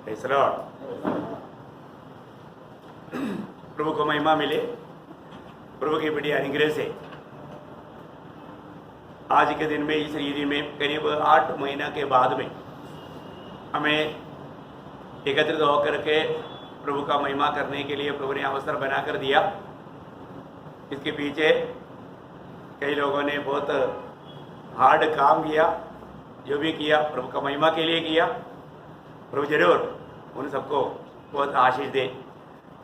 Praise the lord. प्रभु को महिमा मिले। प्रभु की बड़ी अनुग्रह से आज के दिन में इस रीति में करीब 8 महीना के बाद में हमें एकत्रित होकर के प्रभु का महिमा करने के लिए प्रभु ने अवसर बना कर दिया। इसके पीछे कई लोगों ने बहुत हार्ड काम किया, जो भी किया प्रभु का महिमा के लिए किया। प्रभु जरूर उन सबको बहुत आशीष दे।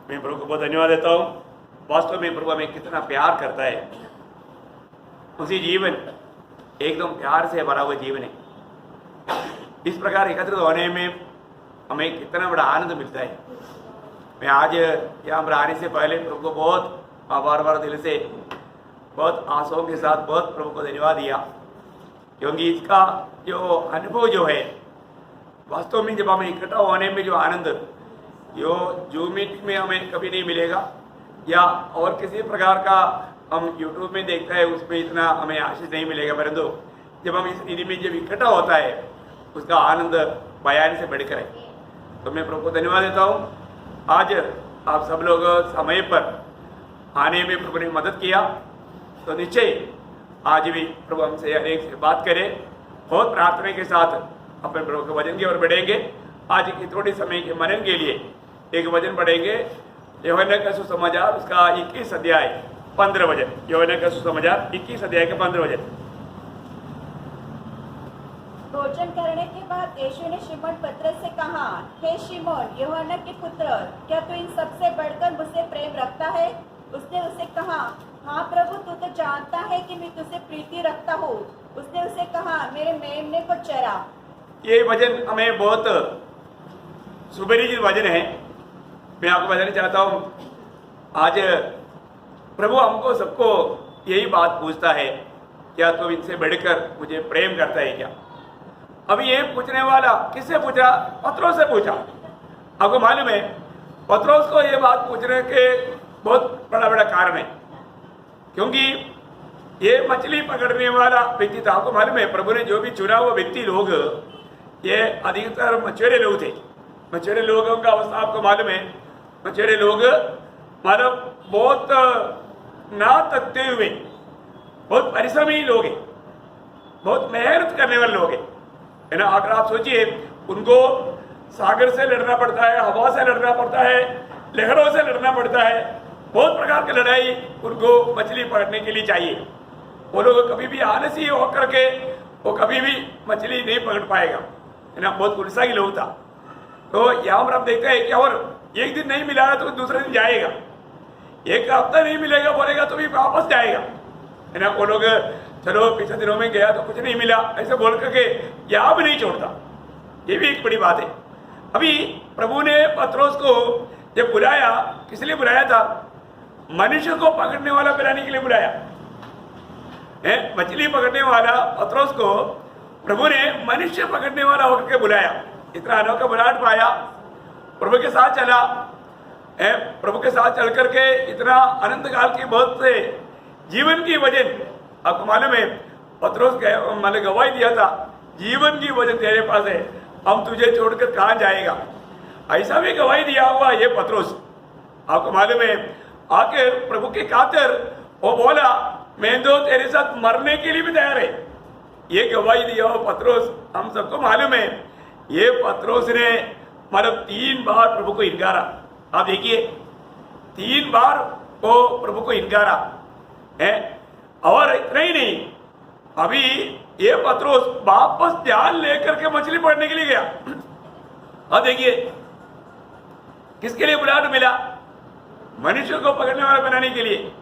मैं प्रभु को बहुत धन्यवाद देता हूँ। वास्तव में प्रभु हमें कितना प्यार करता है। उसी जीवन एकदम प्यार से भरा हुआ जीवन है। इस प्रकार एकत्रित होने में हमें कितना बड़ा आनंद मिलता है। मैं आज यहाँ पर आने से पहले प्रभु को बहुत बार दिल से बहुत आशाओं के साथ बहुत प्रभु को धन्यवाद दिया, क्योंकि इसका जो अनुभव जो है वास्तव में जब हमें इकट्ठा होने में जो आनंद जो जूम मीटिंग में हमें कभी नहीं मिलेगा, या और किसी प्रकार का हम यूट्यूब में देखते हैं उसमें इतना हमें आशीष नहीं मिलेगा। परंतु जब हम इस रीति में जब इकट्ठा होता है उसका आनंद बयान से बढ़कर है। तो मैं प्रभु को धन्यवाद देता हूँ। आज आप सब लोग समय पर आने में प्रभु ने मदद किया, तो निश्चय आज भी प्रभु हमसे अनेक से बात करें। बहुत प्रार्थना के साथ अपने प्रभु के वचन की ओर बढ़ेंगे। आज की थोड़ी समय के मनन के लिए एक वचन पढ़ेंगे, यूहन्ना का सुसमाचार उसका 21 अध्याय 15 वचन। यूहन्ना का सुसमाचार 21 अध्याय के 15 वचन। भोजन करने के बाद यीशु ने शिमोन पतरस से कहा, हे शिमोन यूहन्ना के पुत्र, क्या तू इन सबसे बढ़कर मुझसे प्रेम रखता है? उसने उसे कहा, हाँ प्रभु, तू तो जानता है कि मैं तुझसे प्रीति रखता हूँ। उसने उसे कहा, मेरे मेमने को चरा। ये वचन हमें बहुत सुपरिचित वचन है। मैं आपको बताना चाहता हूँ, आज प्रभु हमको सबको यही बात पूछता है, क्या तू इनसे बढ़कर मुझे प्रेम करता है क्या? अभी ये पूछने वाला किससे पूछा? पत्रोस से पूछा। आपको मालूम है पत्रोस को ये बात पूछने के बहुत बड़ा कारण है, क्योंकि ये मछली पकड़ने वाला व्यक्ति था। आपको मालूम है प्रभु ने जो भी चुना हुआ व्यक्ति लोग ये अधिकतर मछुआरे लोग थे। मछुआरे लोगों का अवस्था आपको मालूम है। मछुआरे लोग मतलब बहुत ना थकते हुए बहुत परिश्रमी लोग हैं, बहुत मेहनत करने वाले लोग हैं, है ना। अगर आप सोचिए, उनको सागर से लड़ना पड़ता है, हवा से लड़ना पड़ता है, लहरों से लड़ना पड़ता है, बहुत प्रकार की लड़ाई उनको मछली पकड़ने के लिए चाहिए। वो लोग कभी भी आलसी होकर के वो कभी भी मछली नहीं पकड़ पाएगा, है ना। बहुत गुस्सा की लोग था। तो यहाँ पर हम देखते हैं कि और एक दिन नहीं मिला तो दूसरे दिन जाएगा, एक हफ्ता नहीं मिलेगा बोलेगा तो भी वापस जाएगा, है ना। वो लोग चलो पिछले दिनों में गया तो कुछ नहीं मिला ऐसे बोल करके यहाँ भी नहीं छोड़ता। ये भी एक बड़ी बात है। अभी प्रभु ने पत्रोस को जब बुलाया, किस लिए बुलाया था? मनुष्य को पकड़ने वाला बनाने के लिए बुलाया है। मछली पकड़ने वाला पत्रोस को प्रभु ने मनुष्य पकड़ने वाला होकर के बुलाया। इतना अनोखा बुलाहट पाया, प्रभु के साथ चला है। प्रभु के साथ चल करके इतना अनंत काल की बहुत से जीवन की वजन, आपको मालूम है पत्रोस मैंने गवाही दिया था, जीवन की वजन तेरे पास है, हम तुझे छोड़कर कहाँ जाएगा। ऐसा भी गवाही दिया हुआ ये पत्रोस। आपको मालूम है आके प्रभु के खातिर वो बोला, मैं तो तेरे साथ मरने के लिए भी तैयार है। ये गवाही दिया हुआ पत्रोस, हम सबको मालूम है ये पत्रोस ने मतलब 3 बार प्रभु को इनकारा। आप देखिए 3 बार वो प्रभु को इनकारा है। और इतना ही नहीं, अभी ये पत्रोस वापस जाल लेकर के मछली पकड़ने के लिए गया। अब देखिए किसके लिए बुलाहट मिला? मनुष्य को पकड़ने वाला बनाने के लिए।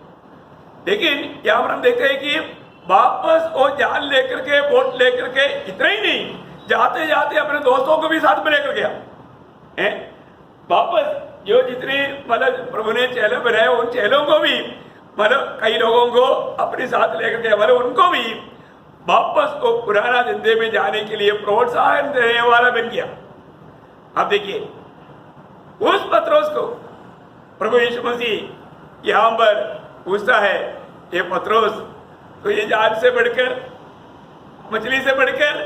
लेकिन यहाँ पर हम देखते हैं कि वापस वो जाल लेकर के, बोट लेकर के, इतना ही नहीं, जाते जाते अपने दोस्तों को भी साथ में लेकर गया है। वापस जो जितने मतलब प्रभु ने चेले बनाए उन चेलों को भी मतलब कई लोगों को अपने साथ लेकर गया, मतलब उनको भी वापस को पुराना जिंदगी में जाने के लिए प्रोत्साहन देने वाला बन गया। अब देखिए उस पत्रोस को प्रभु यीशु मसीह यहाँ पर पूछता है, ये पत्रोस तो ये जाल से बढ़कर, मछली से बढ़कर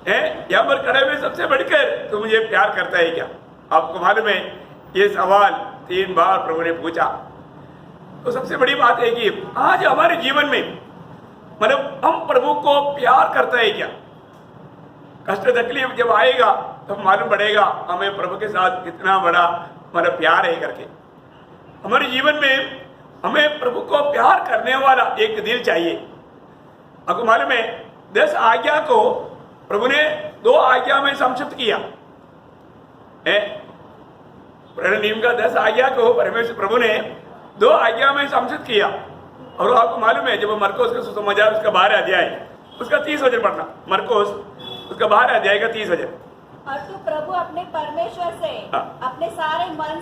है, यहाँ पर खड़े हुए सबसे बढ़कर तू मुझे प्यार करता है क्या? आपको मालूम है ये सवाल 3 बार प्रभु ने पूछा। तो सबसे बड़ी बात है कि आज हमारे जीवन में मतलब हम प्रभु को प्यार करता है क्या? कष्ट तकलीफ जब आएगा तो मालूम पड़ेगा हमें प्रभु के साथ कितना बड़ा मतलब प्यार है करके। हमारे जीवन में हमें प्रभु को प्यार करने वाला एक दिल चाहिए। आपको मालूम है 10 आज्ञा को प्रभु ने 2 आज्ञा में संक्षिप्त किया है। नियम का 10 आज्ञा को परमेश्वर प्रभु ने 2 आज्ञा में संक्षिप्त किया। और आपको मालूम है जब मरकोस का सुसमाचार उसका 12 अध्याय उसका 30 वचन पढ़ना, मरकोस उसका 12 अध्याय का 30 वचन। और तू प्रभु अपने परमेश्वर से हाँ। अपने सारे मन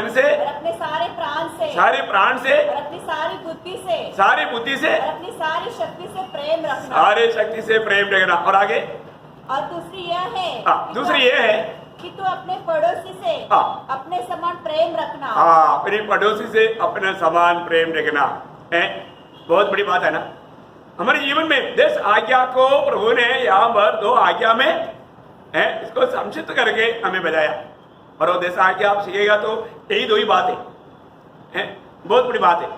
से और अपने सारे प्राण से और अपनी सारी बुद्धि से और अपनी सारी शक्ति से प्रेम रखना। सारे शक्ति से प्रेम रखना। और आगे और दूसरी यह है दूसरी ये है कि तू अपने पड़ोसी से अपने समान प्रेम रखना। अपने पड़ोसी से अपना समान प्रेम रखना है। बहुत बड़ी बात है ना। हमारे जीवन में 10 आज्ञा को प्रभु ने यहाँ पर 2 आज्ञा में है इसको संक्षिप्त करके हमें बताया। और वो 10 आज्ञा आप सीखेगा तो यही 2 ही बात है। बहुत बड़ी बात है।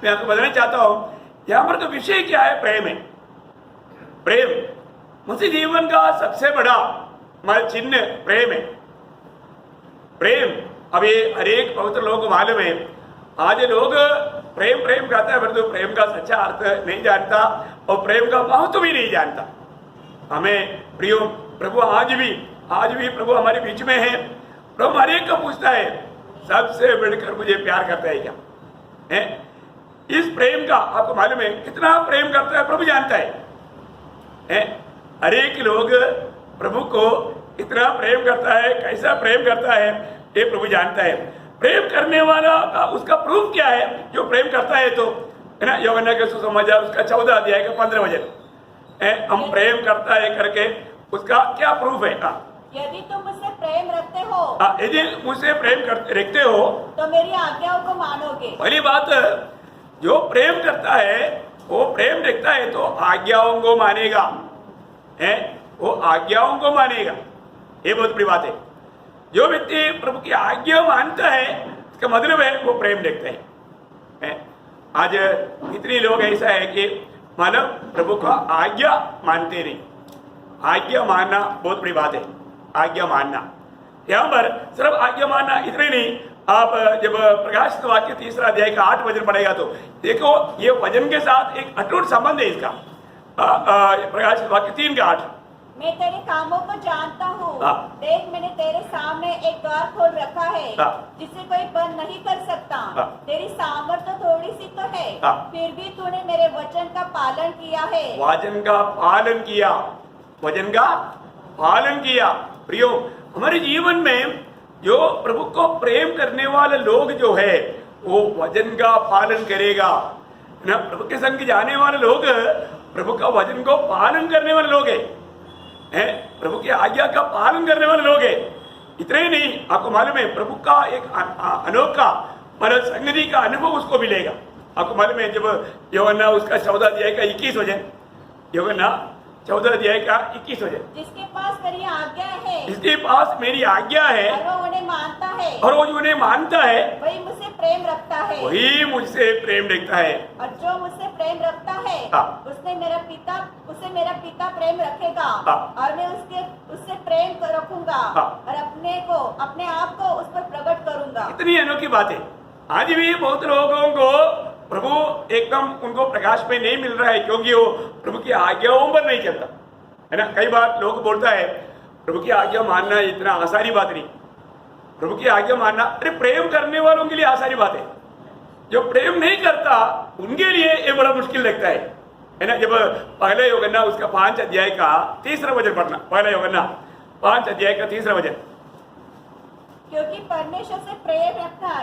मैं आपको बताना चाहता हूँ यहाँ पर तो विषय क्या है? प्रेम है। प्रेम मसीह जीवन का सबसे बड़ा हमारा चिन्ह प्रेम है। प्रेम अभी हर एक पवित्र लोगों को मालूम है। आज लोग प्रेम कहते हैं परंतु प्रेम का सच्चा अर्थ नहीं जानता और प्रेम का महत्व भी नहीं जानता। हमें प्रियो प्रभु आज भी प्रभु हमारे बीच में है। प्रभु हर एक को पूछता है सबसे बढ़कर मुझे प्यार करता है क्या? है इस प्रेम का आपको मालूम है कितना प्रेम करता है प्रभु जानता है। हर एक लोग प्रभु को इतना प्रेम करता है, कैसा प्रेम करता है ये प्रभु जानता है। प्रेम करने वाला का उसका प्रूफ क्या है? जो प्रेम करता है तो है ना, यूहन्ना के सुसमाचार उसका 14 अध्याय का 15 वचन हम प्रेम करता है करके उसका क्या प्रूफ है? यदि तुम मुझसे प्रेम रखते हो यदि मुझसे प्रेम रखते हो तो मेरी आज्ञाओं को मानोगे। पहली बात जो प्रेम करता है वो प्रेम रखता है तो आज्ञाओं को मानेगा है, वो आज्ञाओं को मानेगा। ये बहुत बड़ी बात है। जो व्यक्ति प्रभु की आज्ञा मानता है इसका मतलब है वो प्रेम रखता है। आज इतने लोग ऐसा है कि मानव प्रभु का आज्ञा मानते नहीं। आज्ञा मानना बहुत बड़ी बात है। आज्ञा मानना यहाँ पर सिर्फ आज्ञा मानना इतने नहीं। आप जब प्रकाशित वाक्य 3 अध्याय का 8 वचन पढ़ेगा तो देखो ये वचन के साथ एक अटूट संबंध है इसका। प्रकाशित वाक्य 3 का 8। मैं तेरे कामों को जानता हूँ। देख मैंने तेरे सामने एक द्वार खोल रखा है जिसे कोई बंद नहीं कर सकता। तेरी सामर्थ्य तो थोड़ी सी तो है फिर भी तूने मेरे वचन का पालन किया है। वचन का पालन किया। प्रियो हमारे जीवन में जो प्रभु को प्रेम करने वाले लोग जो है वो वचन का पालन करेगा ना। प्रभु के संग जाने वाले लोग प्रभु का वचन को पालन करने वाले लोग हैं। प्रभु की आज्ञा का पालन करने वाले लोग हैं। इतना ही नहीं आपको मालूम है प्रभु का एक अनोखा मतलब संगति का अनुभव उसको मिलेगा। आपको मालूम है जब यूहन्ना उसका 14 अध्याय का 21 वचन, यूहन्ना 14 अध्याय का 21 वचन, जिसके पास मेरी आज्ञा है और वो उन्हें मानता है वही मुझसे प्रेम रखता है। और जो मुझसे प्रेम रखता है उसे मेरा पिता प्रेम रखेगा और मैं उससे प्रेम रखूंगा और अपने आप को उस पर प्रकट करूंगा। इतनी अनोखी बात है। आज भी बहुत लोगों को प्रभु एकदम उनको प्रकाश में नहीं मिल रहा है क्योंकि वो प्रभु की आज्ञाओं पर नहीं चलता है ना। कई बार लोग बोलता है प्रभु की आज्ञा मानना इतना आसानी बात नहीं। प्रभु की आज्ञा मानना अरे प्रेम करने वालों के लिए आसानी बात है। जो प्रेम नहीं करता उनके लिए ये बड़ा मुश्किल लगता है ना। जब पहला यूहन्ना उसका 5 अध्याय का 3 वचन पढ़ना, पहला यूहन्ना 5 अध्याय का 3 वचन। क्योंकि परमेश्वर से प्रेम रखना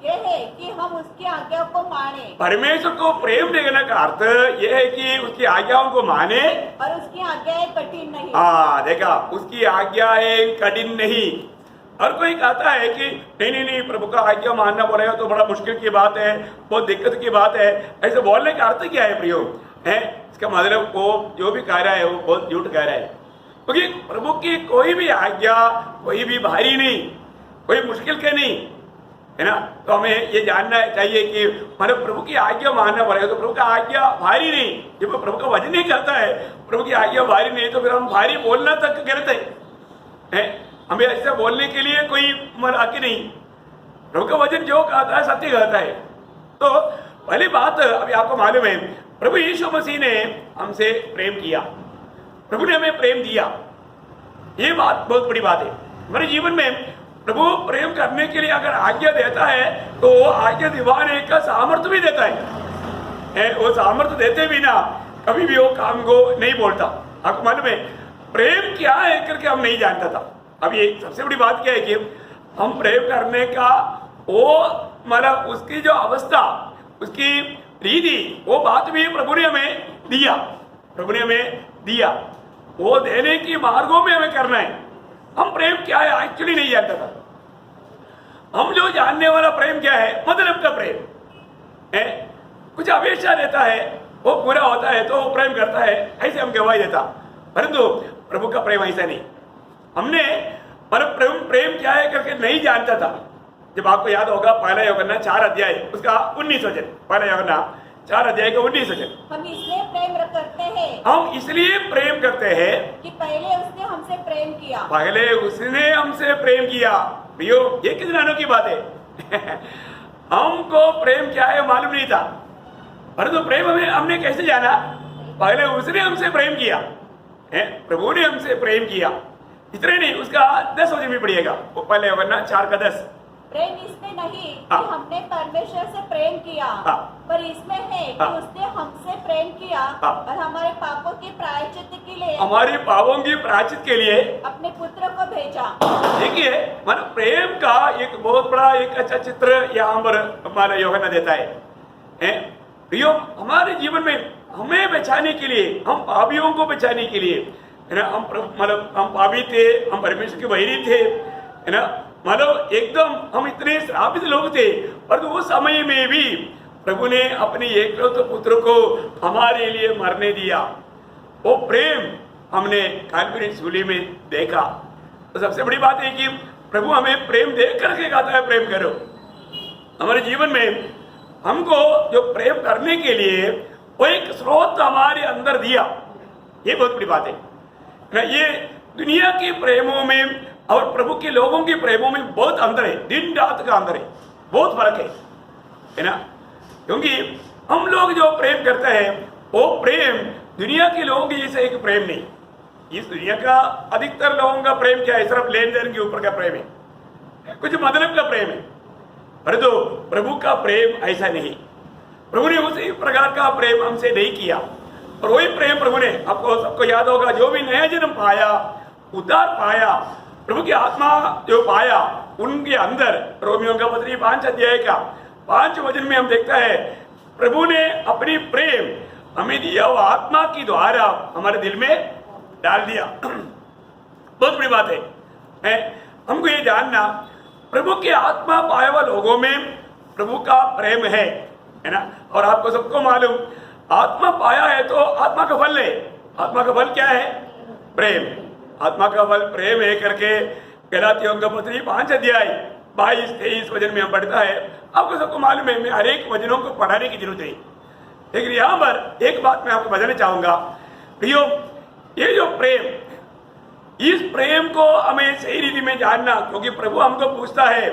यह है कि हम उसकी आज्ञाओं को माने। परमेश्वर को प्रेम देने का अर्थ यह है कि उसकी आज्ञाओं को माने और उसकी आज्ञाएं कठिन नहीं। देखा उसकी आज्ञाएं कठिन नहीं। और कोई कहता है कि नहीं प्रभु का आज्ञा मानना बोलेगा तो बड़ा मुश्किल की बात है, बहुत दिक्कत की बात है। ऐसे बोलने का अर्थ क्या है प्रियो? है इसका मतलब वो जो भी कह रहा है वो बहुत झूठ कह रहा है। क्योंकि प्रभु की कोई भी आज्ञा कोई भी भारी नहीं, कोई मुश्किल के नहीं, है ना। तो हमें ये जानना चाहिए कि मतलब प्रभु की आज्ञा मानना पड़ेगा। तो प्रभु का आज्ञा भारी नहीं, जब प्रभु का वजन नहीं करता है, प्रभु की आज्ञा भारी नहीं, तो फिर हम भारी बोलना तक करते हैं। हमें ऐसा बोलने के लिए कोई मराकी नहीं। प्रभु का वचन जो कहता है सत्य कहता है। तो पहली बात अभी आपको मालूम है, प्रभु यीशु मसीह ने हमसे प्रेम किया, प्रभु ने हमें प्रेम दिया। ये बात बहुत बड़ी बात है हमारे जीवन में। प्रभु प्रेम करने के लिए अगर आज्ञा देता है तो वो आज्ञा दिवाने का सामर्थ्य भी देता है। वो सामर्थ्य देते भी ना कभी भी वो काम को नहीं बोलता। आपको मालूम है प्रेम क्या है करके हम नहीं जानता था। अब ये सबसे बड़ी बात क्या है कि हम प्रेम करने का वो मतलब उसकी जो अवस्था, उसकी रीति, वो बात भी प्रभु ने हमें दिया। प्रभु ने हमें दिया, वो देने की मार्गों में हमें करना है। हम प्रेम क्या है एक्चुअली नहीं जानता था। हम जो जानने वाला प्रेम क्या है, मतलब का प्रेम है, कुछ अपेक्षा देता है, वो पूरा होता है तो वो प्रेम करता है, ऐसे हम गवाही देता। परंतु प्रभु का प्रेम ऐसा नहीं। हमने मतलब प्रेम क्या है करके नहीं जानता था। जब आपको याद होगा पहला यूहन्ना 4 अध्याय उसका 19 वचन, पहला यूहन्ना 4 अध्याय का 19 वचन, हम इसलिए प्रेम करते हैं, हम इसलिए प्रेम करते हैं कि पहले उसने हमसे प्रेम किया। पहले उसने हमसे प्रेम किया। प्रियो, ये कितनी अनोखी बात है। हमको प्रेम क्या है मालूम नहीं था, परंतु प्रेम हमने कैसे जाना? पहले उसने हमसे प्रेम किया है, प्रभु ने हमसे प्रेम किया। इतने नहीं, उसका 10 वचन भी पढ़िएगा, वो पहले यूहन्ना 4 का 10। प्रेम इसमें नहीं कि हाँ। हमने परमेश्वर से प्रेम किया, हाँ। पर इसमें है कि हाँ। उसने हमसे प्रेम किया हाँ। और हमारे पापों के प्रायश्चित के लिए हमारे पापों की प्रायश्चित के लिए अपने पुत्र को भेजा। देखिए मन प्रेम का एक बहुत बड़ा एक अच्छा चित्र यहाँ पर हमारा यूहन्ना देता है। प्रियो, हमारे जीवन में हमें बचाने के लिए, हम पापियों को बचाने के लिए, है ना, हम पापी थे, हम परमेश्वर के बैरी थे, है ना, मतलब एकदम हम इतने श्रापित लोग थे, पर उस समय में भी प्रभु ने अपने एकलौते पुत्र को हमारे लिए मरने दिया। वो प्रेम हमने काल्पनिक सूली में देखा। तो सबसे बड़ी बात है कि प्रभु हमें प्रेम देख करके कहता है प्रेम करो। हमारे जीवन में हमको जो प्रेम करने के लिए वो एक स्रोत हमारे अंदर दिया, ये बहुत बड़ी बात है। ये दुनिया के प्रेमों में और प्रभु के लोगों के प्रेमों में बहुत अंतर है, दिन रात का अंतर है, बहुत फर्क है ना। क्योंकि हम लोग जो प्रेम करते हैं वो प्रेम दुनिया के लोगों के जैसे एक प्रेम नहीं। इस दुनिया का अधिकतर लोगों का प्रेम क्या है? सिर्फ लेन देन के ऊपर का प्रेम है, कुछ मतलब का प्रेम है। परंतु प्रभु का प्रेम ऐसा नहीं। प्रभु ने उसी प्रकार का प्रेम हमसे नहीं किया, और वही प्रेम प्रभु ने, आपको सबको याद होगा, जो भी नया जन्म पाया, उद्धार पाया, प्रभु की आत्मा जो पाया, उनके अंदर रोमियो का पत्री 5 अध्याय का 5 वचन में हम देखता है प्रभु ने अपनी प्रेम हमें दिया, वो आत्मा की द्वारा हमारे दिल में डाल दिया। बहुत बड़ी बात है हमको ये जानना, प्रभु की आत्मा पाए हुए लोगों में प्रभु का प्रेम है ना। और आपको सबको मालूम, आत्मा पाया है तो आत्मा का फल है। आत्मा का फल क्या है? प्रेम। आत्मा का फल प्रेम है करके गलातियों का पत्री 5 अध्याय 22-23 वचन में हम पढ़ता है। आपको सबको मालूम है, मैं हर एक वचनों को पढ़ाने की जरूरत है, लेकिन यहाँ पर एक बात मैं आपको बताना चाहूंगा। प्रियो, ये जो प्रेम, इस प्रेम को हमें सही रीति में जानना, क्योंकि प्रभु हमको पूछता है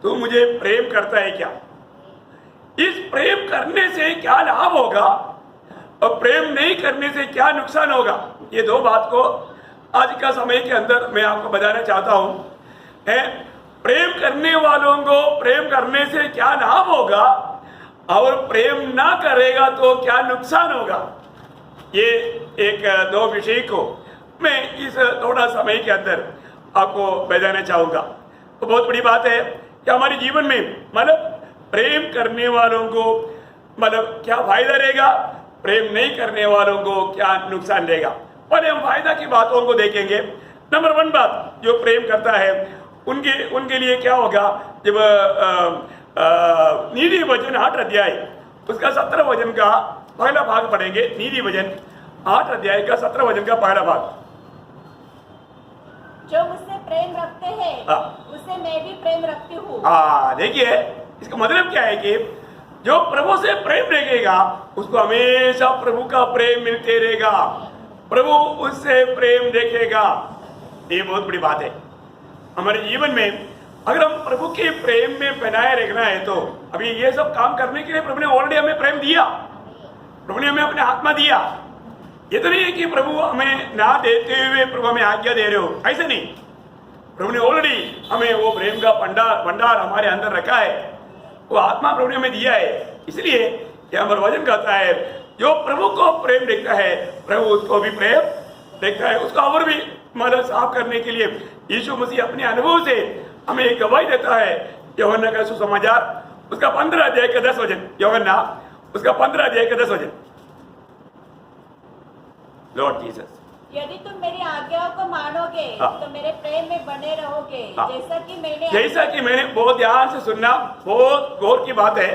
तू मुझे प्रेम करता है क्या? इस प्रेम करने से क्या लाभ होगा और प्रेम नहीं करने से क्या नुकसान होगा, ये दो बात को आज का समय के अंदर मैं आपको बताना चाहता हूं। प्रेम करने वालों को प्रेम करने से क्या लाभ होगा और प्रेम ना करेगा तो क्या नुकसान होगा, ये एक दो विषय को मैं इस थोड़ा समय के अंदर आपको बताना चाहूंगा। तो बहुत बड़ी बात है कि हमारे जीवन में मतलब प्रेम करने वालों को मतलब क्या फायदा रहेगा, प्रेम नहीं करने वालों को क्या नुकसान रहेगा। पहले हम फायदा की बातों को देखेंगे। नंबर 1 बात, जो प्रेम करता है उनके लिए क्या होगा, जब नीति वचन 8 अध्याय उसका 17 वचन का पहला भाग पढ़ेंगे। नीति वचन 8 अध्याय का 17 वचन का पहला भाग। जो मुझसे प्रेम रखते हैं हाँ। उसे मैं भी प्रेम रखती हूँ। देखिए इसका मतलब क्या है कि जो प्रभु से प्रेम रखेगा उसको हमेशा प्रभु का प्रेम मिलते रहेगा, प्रभु उससे प्रेम देखेगा। ये बहुत बड़ी बात है हमारे जीवन में। अगर हम प्रभु के प्रेम में बनाए रखना है तो अभी ये सब काम करने के लिए प्रभु ने ऑलरेडी हमें प्रेम दिया, प्रभु ने हमें अपने आत्मा दिया। ये तो नहीं है कि प्रभु हमें ना देते हुए प्रभु हमें आज्ञा दे रहे हो, ऐसे नहीं। प्रभु ने ऑलरेडी हमें वो प्रेम का भंडार हमारे अंदर रखा है, वो आत्मा प्रभु ने हमें दिया है। इसलिए यह हमारा वचन कहता है जो प्रभु को प्रेम देखता है प्रभु उसको भी प्रेम देखता है। उसको और भी मतलब साफ करने के लिए यीशु मसीह अपने अनुभव से हमें एक गवाही देता है। यूहन्ना का सुसमाचार उसका 15 अध्याय का 10 वचन, यूहन्ना उसका 15 अध्याय का 10 वचन। लॉर्ड जीसस, यदि तुम मेरी आज्ञाओं को मानोगे हाँ। तो मेरे प्रेम में बने रहोगे, हाँ। जैसा कि मैंने बहुत ध्यान से सुनना, बहुत गौर की बात है,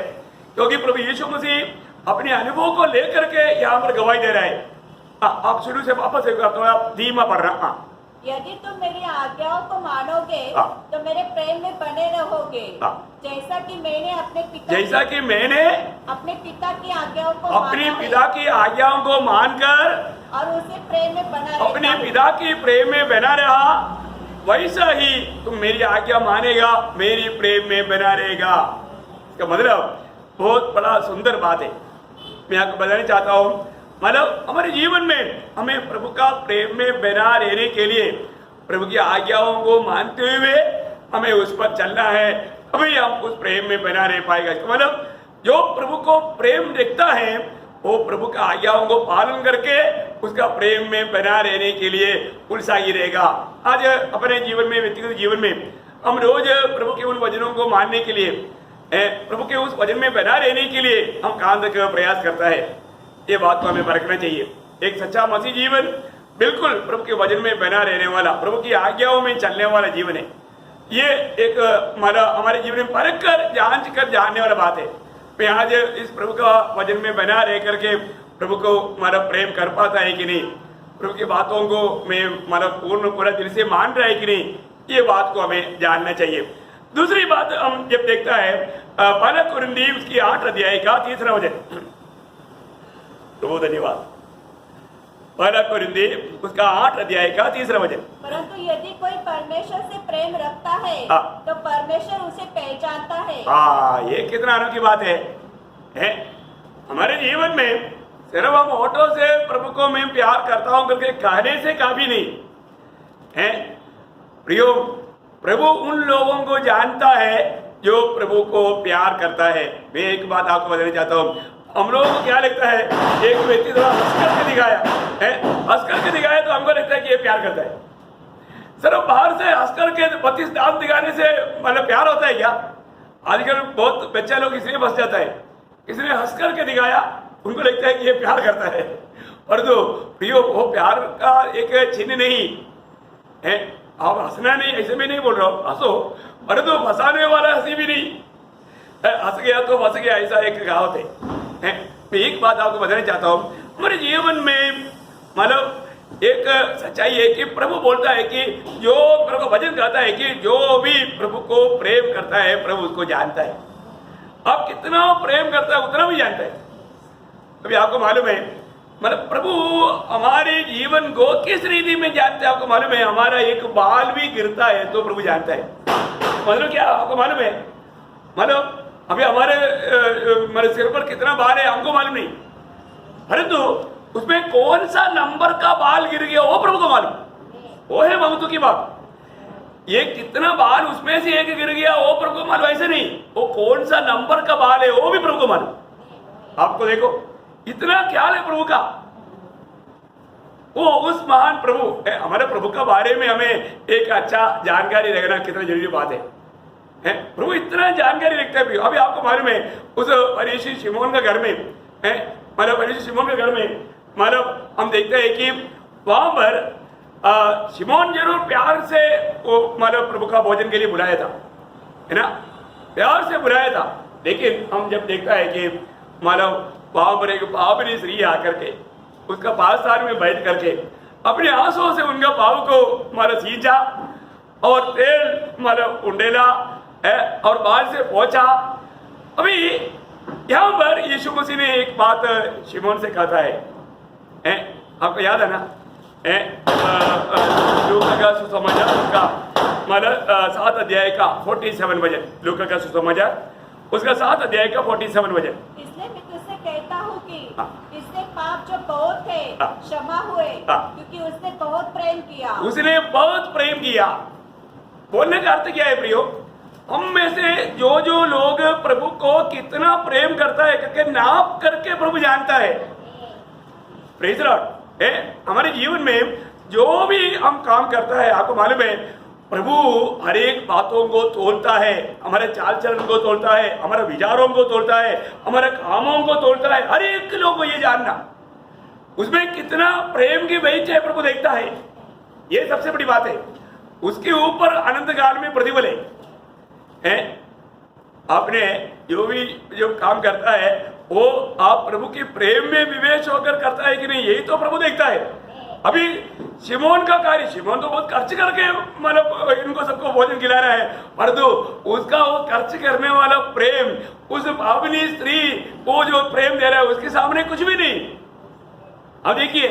क्योंकि प्रभु यीशु मसीह अपने अनुभव को लेकर के यहाँ पर गवाही दे रहा है। आप शुरू से वापस एक बार थोड़ा धीमा पढ़ रहा। यदि तुम मेरी आज्ञाओं को मानोगे हाँ। तो मेरे प्रेम में बने रहोगे, हाँ। जैसा कि मैंने अपने पिता की आज्ञाओं को अपने माना है पिता की आज्ञाओं को मानकर और उसे प्रेम में बना रहता अपने हूँ। पिता की प्रेम में बना रहा, वैसा ही तुम मेरी आज्ञा मानेगा, मेरी प्रेम में बना रहेगा। इसका मतलब बहुत बड़ा सुंदर बात है। मैं आपको बताना चाहता हूँ, मतलब हमारे जीवन में हमें प्रभु का प्रेम में बना रहने के लिए प्रभु की आज्ञाओं को मानते हुए हमें उस पर चलना है, तभी हम उस प्रेम में बना रह पाएगा। इसका मतलब जो प्रभु को प्रेम देखता है वो प्रभु का आज्ञाओं को पालन करके उसका प्रेम में बना रहने के लिए उत्साही रहेगा। आज अपने जीवन में, व्यक्तिगत जीवन में हम रोज प्रभु के उन वचनों को मानने के लिए, प्रभु के उस वचन में बना रहने के लिए हम काम का प्रयास करता है। ये बात को हमें परखना चाहिए। एक सच्चा मसीह जीवन बिल्कुल प्रभु के वचन में बना रहने वाला, प्रभु की आज्ञाओं में चलने वाला जीवन है। ये एक हमारे जीवन में परख कर जांच कर जानने वाला बात है। मैं आज इस प्रभु का वचन में बना रह करके प्रभु को हमारा प्रेम कर पाता है कि नहीं, प्रभु की बातों को मैं पूरा दिल से मान रहा है कि नहीं, ये बात को हमें जानना चाहिए। दूसरी बात हम जब देखता है पहला कुरिन्थी उसकी 8 अध्याय का 3 वचन। बहुत धन्यवाद। पहला कुरिन्थी उसका 8 अध्याय का 3 वचन। परंतु यदि कोई परमेश्वर से प्रेम रखता है तो परमेश्वर उसे पहचानता है। ये कितना अनोखी बात है? हमारे जीवन में सिर्फ हम होठों से प्रभु को मैं प्यार करता हूं करके कहने से काफी नहीं है। प्रियो, प्रभु उन लोगों को जानता है जो प्रभु को प्यार करता है। मैं एक बात आपको बताना चाहता हूँ, हम लोगों को क्या लगता है, एक व्यक्ति थोड़ा हंस करके दिखाया है, हंस करके दिखाया तो हमको लगता है कि ये प्यार करता है। सिर्फ बाहर से हंस करके 32 दांत दिखाने से मतलब प्यार होता है क्या? आजकल बहुत बच्चा लोग इसलिए फंस जाता है, किसी ने हंस करके दिखाया उनको लगता है कि ये प्यार करता है, और तो प्रियो वो प्यार का एक चिन्ह नहीं है। आप हंसना नहीं, ऐसे में नहीं बोल रहा हूँ, हंसो, और तो फंसाने वाला हंसी भी नहीं, हंस गया तो फंस गया, ऐसा एक कहावत है। मैं एक बात आपको बताना चाहता हूँ, हमारे जीवन में मतलब एक सच्चाई है कि प्रभु बोलता है कि जो प्रभु का वचन कहता है कि जो भी प्रभु को प्रेम करता है प्रभु उसको जानता है। अब कितना प्रेम करता है उतना भी जानता है। अभी आपको मालूम है मतलब प्रभु हमारे जीवन को किस रीति में जानते हैं आपको मालूम है? हमारा एक बाल भी गिरता है तो प्रभु जानता है। मतलब क्या आपको मालूम है? मतलब अभी हमारे सिर पर कितना बाल है हमको मालूम नहीं, परंतु उसमें कौन सा नंबर का बाल गिर गया वो प्रभु को मालूम। वो है महत्व की बात। ये कितना बाल उसमें से एक गिर गया वो प्रभु को मालूम, ऐसे नहीं, वो कौन सा नंबर का बाल है वो भी प्रभु को मालूम। आपको देखो इतना ख्याल है प्रभु का। वो उस महान प्रभु, हमारे प्रभु का बारे में हमें एक अच्छा जानकारी रखना कितना जरूरी बात है। प्रभु इतना जानकारी रखता है। अभी आपको मालूम है उस फरीसी शिमोन के घर में, मतलब फरीसी शिमोन के घर में मतलब हम देखते हैं कि वहां पर शिमोन जरूर प्यार से वो मतलब प्रभु का भोजन के लिए बुलाया था, है ना, प्यार से बुलाया था। लेकिन हम जब देखता है कि मतलब वहां पर एक पापनी स्त्री आकर के उसका पास में बैठ करके अपने आंसुओं से उनका पाव को मारा सींचा और तेल मारा उंडेला और बाहर से पहुंचा। अभी यहाँ पर यीशु मसीह ने एक बात शिमोन से कहा है, आपको याद है ना? लूका का सुसमाचार उसका मतलब 7 अध्याय का 47 वचन, लूका का सुसमाचार उसका 7 अध्याय का 47 वचन। इसलिए मैं तुझसे कहता हूँ कि हाँ। इससे पाप जो बहुत थे हाँ। क्षमा हुए, हाँ। क्योंकि उसने बहुत प्रेम किया। उसने बहुत प्रेम किया। बोलने का अर्थ क्या है प्रियो? हम में से जो जो लोग प्रभु को कितना प्रेम करता है करके नाप करके प्रभु जानता है। Praise the Lord. हमारे जीवन में जो भी हम काम करता है, आपको मालूम है प्रभु हर एक बातों को तोलता है, हमारे चाल चलन को तोलता है, हमारे विचारों को तोलता है, हमारे कामों को तोलता है। हर एक लोग को ये जानना उसमें कितना प्रेम की बहीच है प्रभु देखता है। ये सबसे बड़ी बात है। उसके ऊपर अनंत काल में प्रतिफल है। आपने जो काम करता है वो आप प्रभु के प्रेम में विवेश होकर करता है कि नहीं, यही तो प्रभु देखता है। अभी शिमोन का कार्य, शिमोन तो बहुत खर्च करके मतलब इनको सबको भोजन खिला रहा है, परंतु उसका वो खर्च करने वाला प्रेम, उस पावनी स्त्री को जो प्रेम दे रहा है उसके सामने कुछ भी नहीं। अब देखिए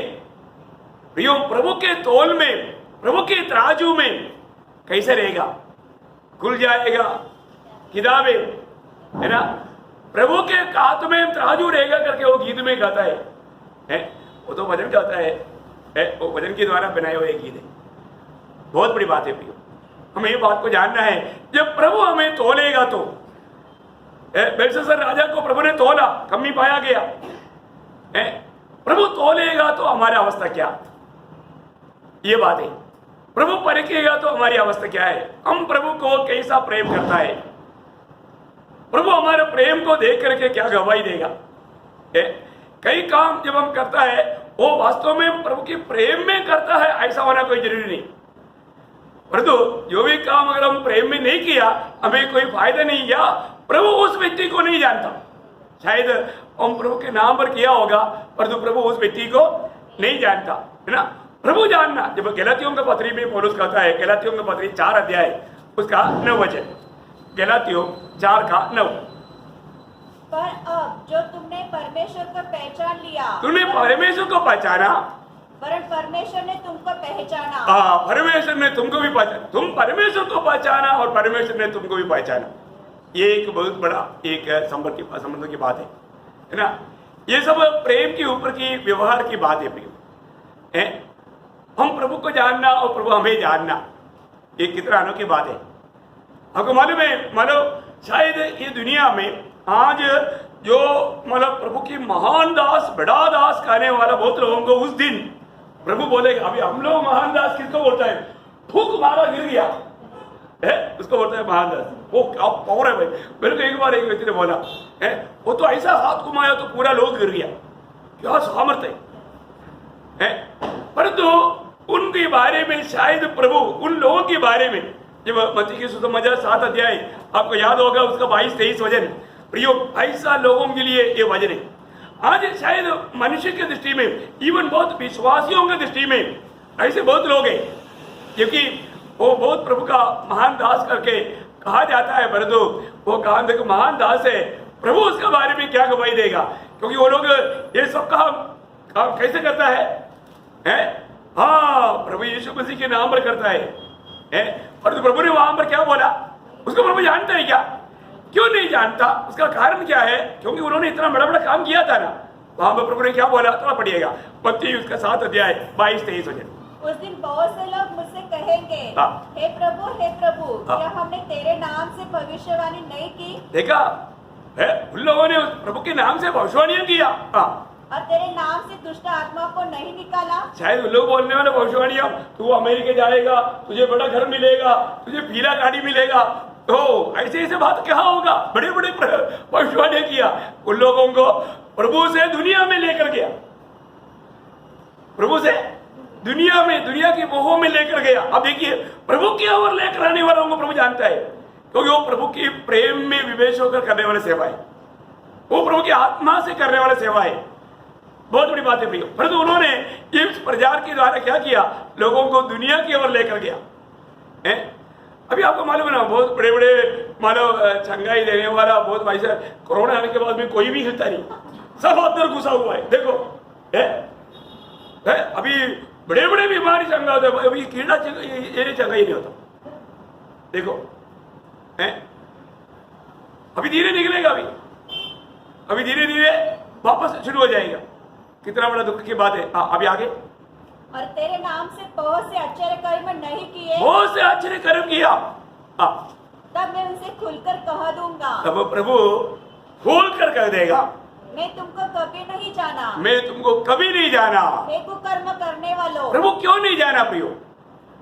प्रियो, प्रभु के तौल में, प्रभु के तराजू में कैसे रहेगा? खुल जाएगा किताबें, है ना? प्रभु के हाथ में तराजू रहेगा करके वो गीत में गाता है। वो तो वजन गाता है, वो वजन के द्वारा बनाए हुए गीत है। बहुत बड़ी बात है प्रियो, हमें ये बात को जानना है। जब प्रभु हमें तोलेगा तो, बेलशस्सर राजा को प्रभु ने तोला, कमी पाया गया। प्रभु तोलेगा तो हमारी अवस्था क्या, ये बात है। प्रभु परखेगा तो हमारी अवस्था क्या है, हम प्रभु को कैसा प्रेम करता है। प्रभु हमारे प्रेम को देख करके क्या गवाही देगा? कई काम जब हम करता है वो वास्तव में प्रभु के प्रेम में करता है, ऐसा होना कोई जरूरी नहीं। परंतु जो भी काम अगर हम प्रेम में नहीं किया, हमें कोई फायदा नहीं, या प्रभु उस व्यक्ति को नहीं जानता। शायद हम प्रभु के नाम पर किया होगा परंतु प्रभु उस व्यक्ति को नहीं जानता, है ना? प्रभु जानना। जब गलातियों का पत्री में पौलुस कहता है, गलातियों का पत्री 4 अध्याय उसका 9 वचन, गलातियों 4 का 9। पर अब जो तुमने परमेश्वर को पहचान लिया, तूने परमेश्वर को पहचाना, वरन परमेश्वर ने तुमको पहचाना। परमेश्वर ने तुमको भी पहचाना। तुम परमेश्वर को पहचाना और परमेश्वर ने तुमको भी पहचाना। ये एक बहुत बड़ा एक संबंध की बात है ना? ये सब प्रेम के ऊपर की व्यवहार की बात है। हम प्रभु को जानना और प्रभु हमें जानना, ये कितना अनोखी बात है। आपको मालूम है, मतलब शायद ये दुनिया में आज जो मतलब प्रभु की महान दास, बड़ा दास कहने वाला बहुत लोगों को उस दिन प्रभु बोलेगा। अभी हम लोग महान दास किसको बोलता है? फूक मारा गिर गया है, उसको बोलता है महान दास। वो क्या पावर है भाई। मेरे को एक बार एक व्यक्ति ने बोला है, वो तो ऐसा हाथ घुमाया तो पूरा लोग गिर गया, क्या सामर्थ्य है। परंतु उनके बारे में शायद प्रभु उन लोगों के बारे में, जब मत्ती की सुसमाचार 7 अध्याय आपको याद होगा उसका 22-23 वचन, प्रियो ऐसा लोगों के लिए ये वचन है। आज शायद मनुष्य की दृष्टि में, इवन बहुत विश्वासियों की दृष्टि में ऐसे बहुत लोग हैं क्योंकि वो बहुत प्रभु का महान दास करके कहा जाता है, परंतु वो कहा देखो महान दास है, प्रभु उसके बारे में क्या गवाही देगा? क्योंकि वो लोग ये सब काम कैसे करता है? हाँ, प्रभु यीशु मसीह के नाम पर करता है। परंतु प्रभु ने वहां पर क्या बोला? उसको प्रभु जानता है क्या? क्यों नहीं जानता? उसका कारण क्या है? क्योंकि उन्होंने इतना बड़ा बड़ा काम किया था ना। वहां पर प्रभु ने क्या बोला? थोड़ा पढ़िएगा, मत्ती उसका 7 अध्याय 22-23 वचन। उस दिन बहुत से लोग मुझसे कहेंगे, हे प्रभु, क्या हमने तेरे नाम से भविष्यवाणी नहीं की? देखा है, उन लोगों ने प्रभु के नाम से भविष्यवाणी किया, और तेरे नाम से दुष्ट आत्मा को नहीं निकाला। शायद लोग बोलने वाले भविष्यवाणियां, तू अमेरिका जाएगा, तुझे बड़ा घर मिलेगा, तुझे पीला गाड़ी मिलेगा, तो ऐसे बात क्या होगा? बड़े बड़े भविष्यवाणियां किया। उन लोगों को प्रभु से दुनिया में लेकर गया, प्रभु से दुनिया में, दुनिया की मोह में लेकर गया। अब देखिए प्रभु की ओर लेकर आने वालों को प्रभु जानता है, क्योंकि वो प्रभु की प्रेम में विवेश होकर करने वाले सेवा है, वो प्रभु की आत्मा से करने वाले सेवा है। बहुत बड़ी बात है प्रियो। परंतु उन्होंने इस प्रचार के द्वारा क्या किया, लोगों को दुनिया की ओर लेकर गया है। अभी आपको मालूम है ना, बहुत बड़े बड़े मानो चंगाई देने वाला, बहुत भाई साहब कोरोना आने के बाद भी कोई भी हिलता नहीं, सब अंदर घुसा हुआ है। देखो है अभी बड़े बड़े बीमारी चंगा होता है, अभी कीड़ा ये चंगा ही नहीं होता। देखो है अभी धीरे निकलेगा, अभी धीरे धीरे वापस शुरू हो जाएगा। कितना बड़ा दुख की बात है। अभी आगे, और तेरे नाम से बहुत से आश्चर्य कर्म नहीं किए, बहुत से आश्चर्य कर्म किया, तब मैं उनसे खुलकर कह दूंगा, तब प्रभु खोल कर कह देगा, मैं तुमको कभी नहीं जाना, मैं तुमको कभी नहीं जाना। हे कुकर्म करने वालों। प्रभु क्यों नहीं जाना प्रियो?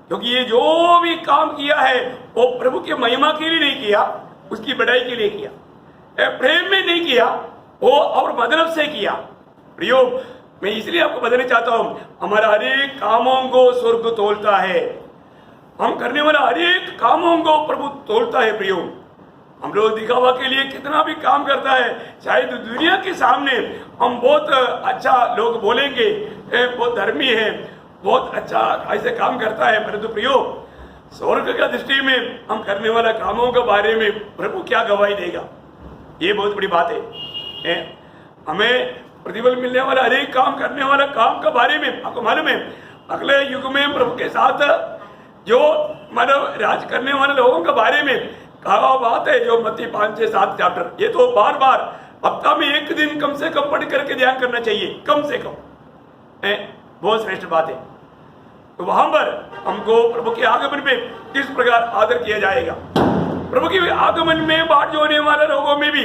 क्योंकि ये जो भी काम किया है वो प्रभु की महिमा के लिए नहीं किया, उसकी बढ़ाई के लिए किया, प्रेम में नहीं किया, वो और मतलब से किया। प्रियो, मैं इसलिए आपको बताना चाहता हूं, हमारा हर एक कामों को स्वर्ग तोलता है, हम करने वाला हर एक कामों को प्रभु तोलता है। प्रियो, हम लोग दिखावा के लिए कितना भी काम करता है, शायद दुनिया के सामने हम बहुत अच्छा लोग बोलेंगे, बहुत धर्मी है, बहुत अच्छा ऐसे काम करता है, परंतु प्रियो स्वर्ग का दृष्टि में हम करने वाला कामों के बारे में प्रभु क्या गवाही देगा, ये बहुत बड़ी बात है। हमें प्रतिफल मिलने वाला हर एक काम करने वाला काम के बारे में आपको मालूम है, अगले युग में प्रभु के साथ जो मानव राज करने वाले लोगों के बारे में कहा बात है, जो मत्ती 5-7 चैप्टर, ये तो बार बार हफ्ता में एक दिन कम से कम पढ़ करके ध्यान करना चाहिए, कम से कम, बहुत श्रेष्ठ बात है। तो वहां पर हमको प्रभु के आगमन में किस प्रकार आदर किया जाएगा, प्रभु के आगमन में बाट जोड़ने वाले लोगों में भी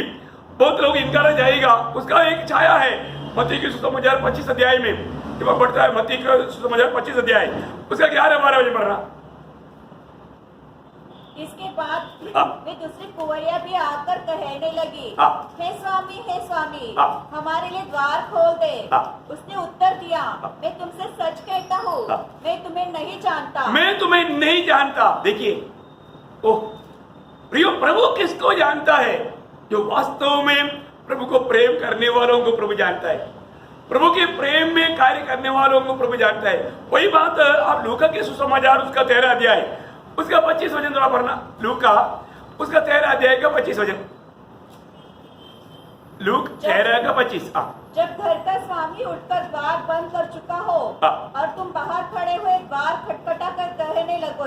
बहुत लोग इनकार जाएगा, उसका एक छाया है मत्ती के सुसमाचार 25 अध्याय में, जब पढ़ता है मत्ती का सुसमाचार 25 अध्याय, उसका 11-12 बजे पढ़ना। इसके बाद वे दूसरी कुंवरियां भी आकर कहने लगी, हे स्वामी हमारे लिए द्वार खोल दे। उसने उत्तर दिया, मैं तुमसे सच कहता हूँ, मैं तुम्हें नहीं जानता, मैं तुम्हें नहीं जानता। देखिए, ओह प्रियो, प्रभु किसको जानता है? जो वास्तव में प्रभु को प्रेम करने वालों को प्रभु जानता है, प्रभु के प्रेम में कार्य करने वालों को प्रभु जानता है। वही बात आप लूका के सुसमाचार उसका 13 अध्याय उसका 25 वचन थोड़ा पढ़ना, लूका उसका 13 अध्याय का 25 वचन, लूक 13 का 25। जब घर का स्वामी उठकर द्वार बंद कर चुका हो और तुम बाहर खड़े हुए द्वार खटखटा कर कहने लगो,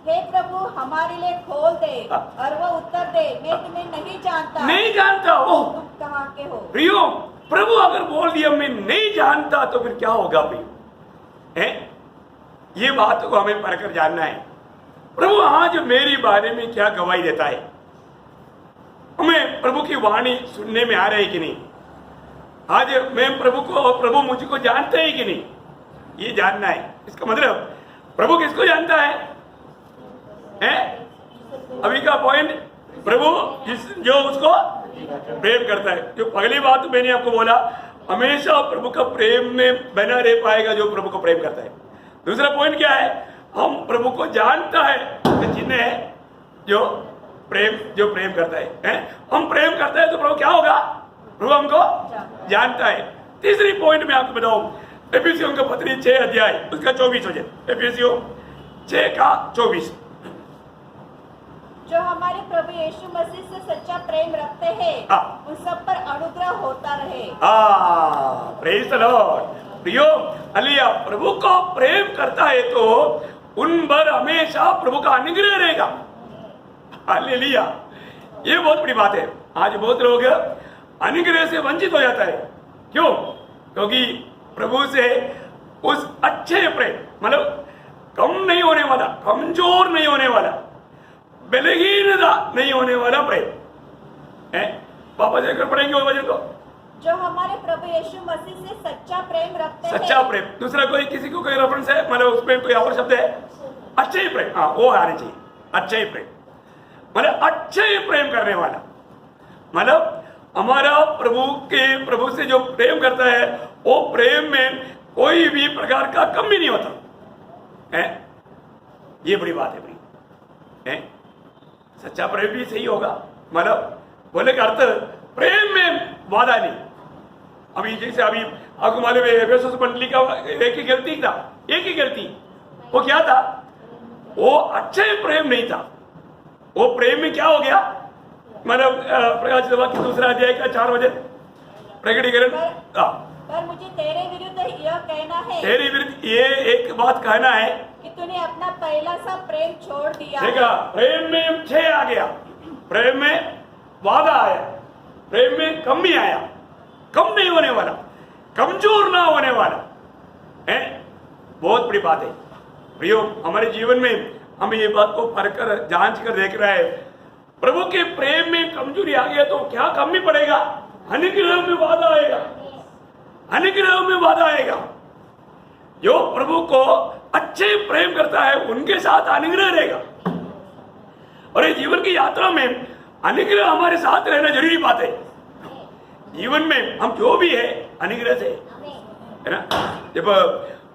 हे प्रभु हमारे लिए खोल दे, और वो उत्तर दे, मैं तुम्हें नहीं जानता, नहीं जानता। ओह, तुम कहाँ के हो? प्रियो, प्रभु अगर बोल दिया मैं नहीं जानता तो फिर क्या होगा प्रियो? ये बात को हमें पढ़कर जानना है। प्रभु आज मेरी बारे में क्या गवाही देता है, हमें प्रभु की वाणी सुनने में आ रही है कि नहीं? आज मैं प्रभु को, प्रभु मुझको जानते हैं कि नहीं, ये जानना है। इसका मतलब प्रभु किसको जानता है? अभी का पॉइंट, प्रभु जो उसको प्रेम करता है। जो पहली बात मैंने आपको बोला, हमेशा प्रभु का प्रेम में बना रह पाएगा जो प्रभु को प्रेम करता है। दूसरा पॉइंट क्या है? हम प्रभु को जानता है, जिन्हें है जो प्रेम करता है। हम प्रेम करते हैं तो प्रभु क्या होगा? प्रभु हमको जानता है। तीसरी पॉइंट में आपको बताऊं, एफिसियों का पत्री 6 अध्याय उसका 24 वचन, एफिसियों 6 का 24। जो हमारे प्रभु यीशु मसीह से सच्चा प्रेम रखते हैं, उन सब पर अनुग्रह होता रहे। Praise the Lord. प्रियो, हालेलुया, प्रभु को प्रेम करता है तो उन पर हमेशा प्रभु का अनुग्रह रहेगा। हालेलुया, ये बहुत बड़ी बात है। आज बहुत लोग अनुग्रह से वंचित हो जाता है। क्यों? क्योंकि प्रभु से उस अच्छे प्रेम, मतलब कम नहीं होने वाला, कमजोर नहीं होने वाला, बलहीनता नहीं होने वाला प्रेम है। वापस एक पढ़ेंगे वो वचन को, जो हमारे प्रभु यीशु मसीह से सच्चा प्रेम रखते हैं। सच्चा प्रेम, दूसरा कोई किसी को कोई रेफरेंस है, मतलब उसमें कोई और शब्द है? अच्छे ही प्रेम, हाँ वो आने चाहिए। अच्छे ही प्रेम मतलब अच्छे ही प्रेम करने वाला, मतलब हमारा प्रभु से जो प्रेम करता है वो प्रेम में कोई भी प्रकार का कमी नहीं होता है। ये बड़ी बात है भाई, है सच्चा प्रेम भी सही होगा, मतलब बोले का अर्थ प्रेम में वादा नहीं, अभी जैसे अभी आपको मालूम है एफेसस मंडली का एक ही गलती था, एक ही गलती। वो क्या था? वो अच्छे प्रेम नहीं था। वो प्रेम में क्या हो गया? मतलब प्रकाशित वाक्य दूसरा अध्याय का 4 वचन प्रकटीकरण। पर मुझे तेरे विरुद्ध यह कहना है, तेरे विरुद्ध ये एक बात कहना है कि तूने अपना पहला सा प्रेम छोड़ दिया। देखा, प्रेम में क्षय आ गया, प्रेम में वादा आया, प्रेम में कमी आया, कम नहीं होने वाला, कमजोर ना होने वाला है। बहुत बड़ी बात है प्रियो। हमारे जीवन में हम ये बात को परख कर जांच कर देख रहे हैं। प्रभु के प्रेम में कमजोरी आ गया तो क्या कमी पड़ेगा? अनुग्रह में वादा आएगा, अनुग्रह में वादा आएगा। जो प्रभु को अच्छे प्रेम करता है उनके साथ अनुग्रह रहेगा। और ये जीवन की यात्रा में अनुग्रह हमारे साथ रहना जरूरी बात है। जीवन में हम जो भी है अनुग्रह से है ना। जब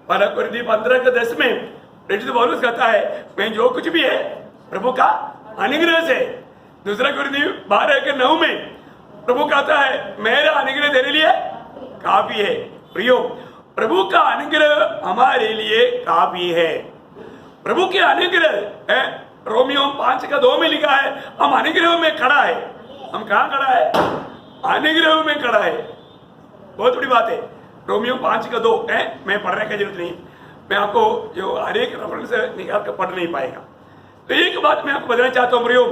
1 कोरिन्थियों 15:10 में प्रेरित पौलुस कहता है मैं जो कुछ भी है प्रभु का अनुग्रह से। 2 कोरिन्थियों 12:9 में प्रभु कहता है मेरा अनुग्रह तेरे लिए काफी है। प्रियो, प्रभु का अनुग्रह हमारे लिए काफी है। प्रभु के अनुग्रह है। रोमियो 5:2 में लिखा है हम अनुग्रह में खड़ा है। हम कहाँ खड़ा है? अनुग्रह में खड़ा है। बहुत बड़ी बात है। रोमियो 5:2 है। मैं पढ़ने की जरूरत नहीं, मैं आपको जो हर एक रेफरेंस निकाल कर पढ़ नहीं पाएगा। तो एक बात मैं आपको बताना चाहता हूँ प्रियो,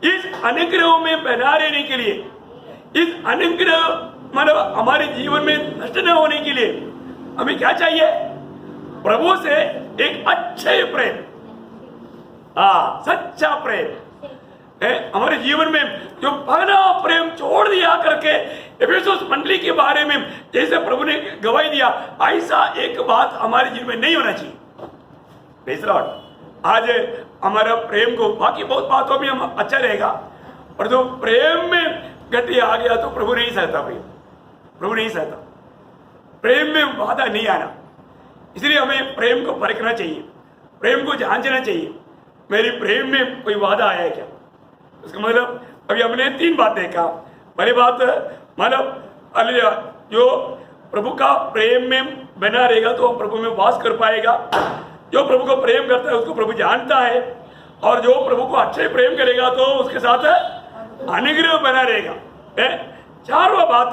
इस अनुग्रह में बना रहने के लिए, इस अनुग्रह मतलब हमारे जीवन में नष्ट न होने के लिए हमें क्या चाहिए? प्रभु से एक अच्छे प्रेम, सच्चा प्रेम है। हमारे जीवन में जो पहला प्रेम छोड़ दिया करके एफेसस मंडली के बारे में जैसे प्रभु ने गवाही दिया, ऐसा एक बात हमारे जीवन में नहीं होना चाहिए। Praise Lord. आज हमारा प्रेम को बाकी बहुत बातों में हम अच्छा रहेगा, और जो प्रेम में गति आ गया तो प्रभु नहीं सहता भाई, प्रभु नहीं सहता। प्रेम में बाधा नहीं आना, इसलिए हमें प्रेम को परखना चाहिए, प्रेम को जांचना चाहिए। मेरी प्रेम में कोई वादा आया है क्या? उसका मतलब अभी हमने 3 बात देखा। पहली बात मतलब जो प्रभु का प्रेम में बना रहेगा तो प्रभु में वास कर पाएगा। जो प्रभु को प्रेम करता है उसको प्रभु जानता है, और जो प्रभु को अच्छे प्रेम करेगा तो उसके साथ अनुग्रह बना रहेगा। 4वां बात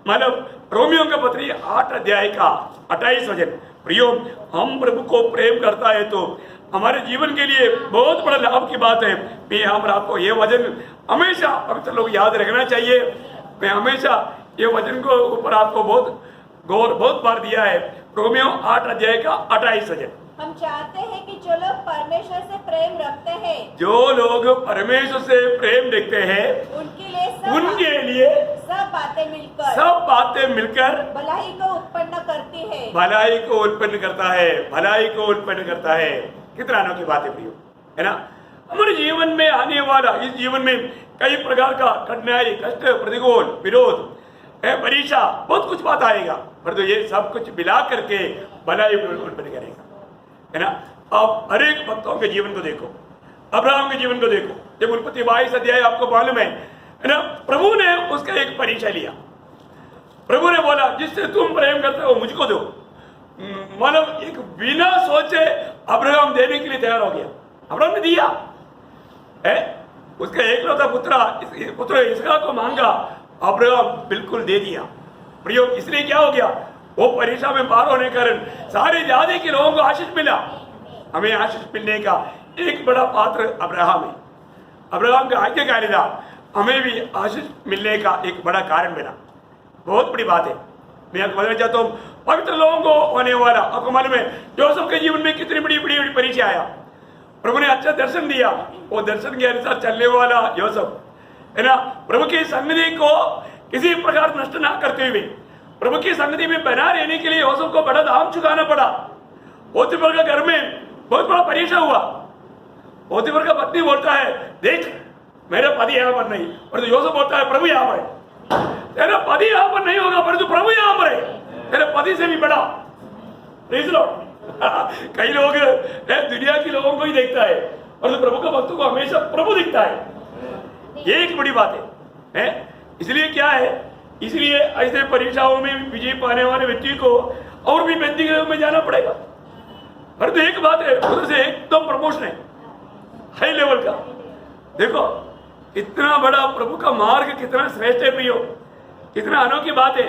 मतलब रोमियो का पत्री 8:28 वचन। प्रियो, हम प्रभु को प्रेम करता है तो हमारे जीवन के लिए बहुत बड़ा लाभ की बात है। मैं हम आपको ये वचन हमेशा पवित्र लोग याद रखना चाहिए। मैं हमेशा ये वचन को ऊपर आपको बहुत बार दिया है। रोमियो 8:28 वचन। हम चाहते हैं कि जो लोग परमेश्वर से प्रेम रखते हैं, जो लोग परमेश्वर से प्रेम रखते हैं उनके लिए सब बातें मिलकर भलाई को उत्पन्न करती है, भलाई को उत्पन्न करता है, भलाई को उत्पन्न करता है। कितना अनोखी बात है प्रियो, है ना। हमारे जीवन में आने वाला, इस जीवन में कई प्रकार का कठिनाई, कष्ट, प्रतिकूल, विरोध, परीक्षा, बहुत कुछ बात आएगा, पर तो ये सब कुछ मिला करके भलाई को उत्पन्न करेगा, है ना। आप हर एक भक्तों के जीवन को देखो, अब्राहम के जीवन को देखो। जब उत्पत्ति 22 अध्याय आपको मालूम है ना, प्रभु ने उसका एक परीक्षा लिया। प्रभु ने बोला जिससे तुम प्रेम करते हो मुझको दो। मतलब एक बिना सोचे अब्राहम देने के लिए तैयार हो गया। अब्राहम ने दिया है, उसका एकलौता पुत्र इसहाक को मांगा, अब्राहम बिल्कुल दे दिया। प्रियो, इसलिए क्या हो गया, वो परीक्षा में पार होने के कारण सारे जाति के लोगों को आशीष मिला। हमें आशीष मिलने का एक बड़ा पात्र अब्राहम है। अब्राहम का आज्ञाकारिता हमें भी आशीष मिलने का एक बड़ा कारण मिला। बहुत बड़ी बात है। मैं आपको बताना चाहता हूँ, पवित्र लोगों को होने वाला, आपको मालूम है जोसेफ के जीवन में कितनी बड़ी बड़ी बड़ी परीक्षा आया। प्रभु ने अच्छा दर्शन दिया, वो दर्शन के अनुसार चलने वाला जोसेफ, है ना। प्रभु की सन्निधि को किसी प्रकार नष्ट ना करते हुए प्रभु की सन्निधि में बना रहने के लिए योसेफ को बड़ा दाम चुकाना पड़ा। पोतीफर का घर में बहुत बड़ा परीक्षा हुआ। पोतीफर का पत्नी बोलता है, देख मेरा पति यहाँ पर नहीं, और तो योसेफ बोलता है प्रभु यहाँ पर है। तेरा पति यहाँ पर नहीं होगा परंतु प्रभु यहाँ पर है, तेरे पति से भी बड़ा। Praise Lord. कई लोग दुनिया के लोगों को ही देखता है, और तो प्रभु का भक्तों को हमेशा प्रभु दिखता है। ये एक बड़ी बात है। इसलिए क्या है, इसलिए ऐसे परीक्षाओं में विजय पाने वाले व्यक्ति को और भी व्यक्तिगत में जाना पड़ेगा। पर तो एक बात है, उधर से एकदम प्रमोशन है हाई लेवल का। देखो कितना बड़ा प्रभु का मार्ग, कितना श्रेष्ठ है प्रियो, कितना अनोखी बात है।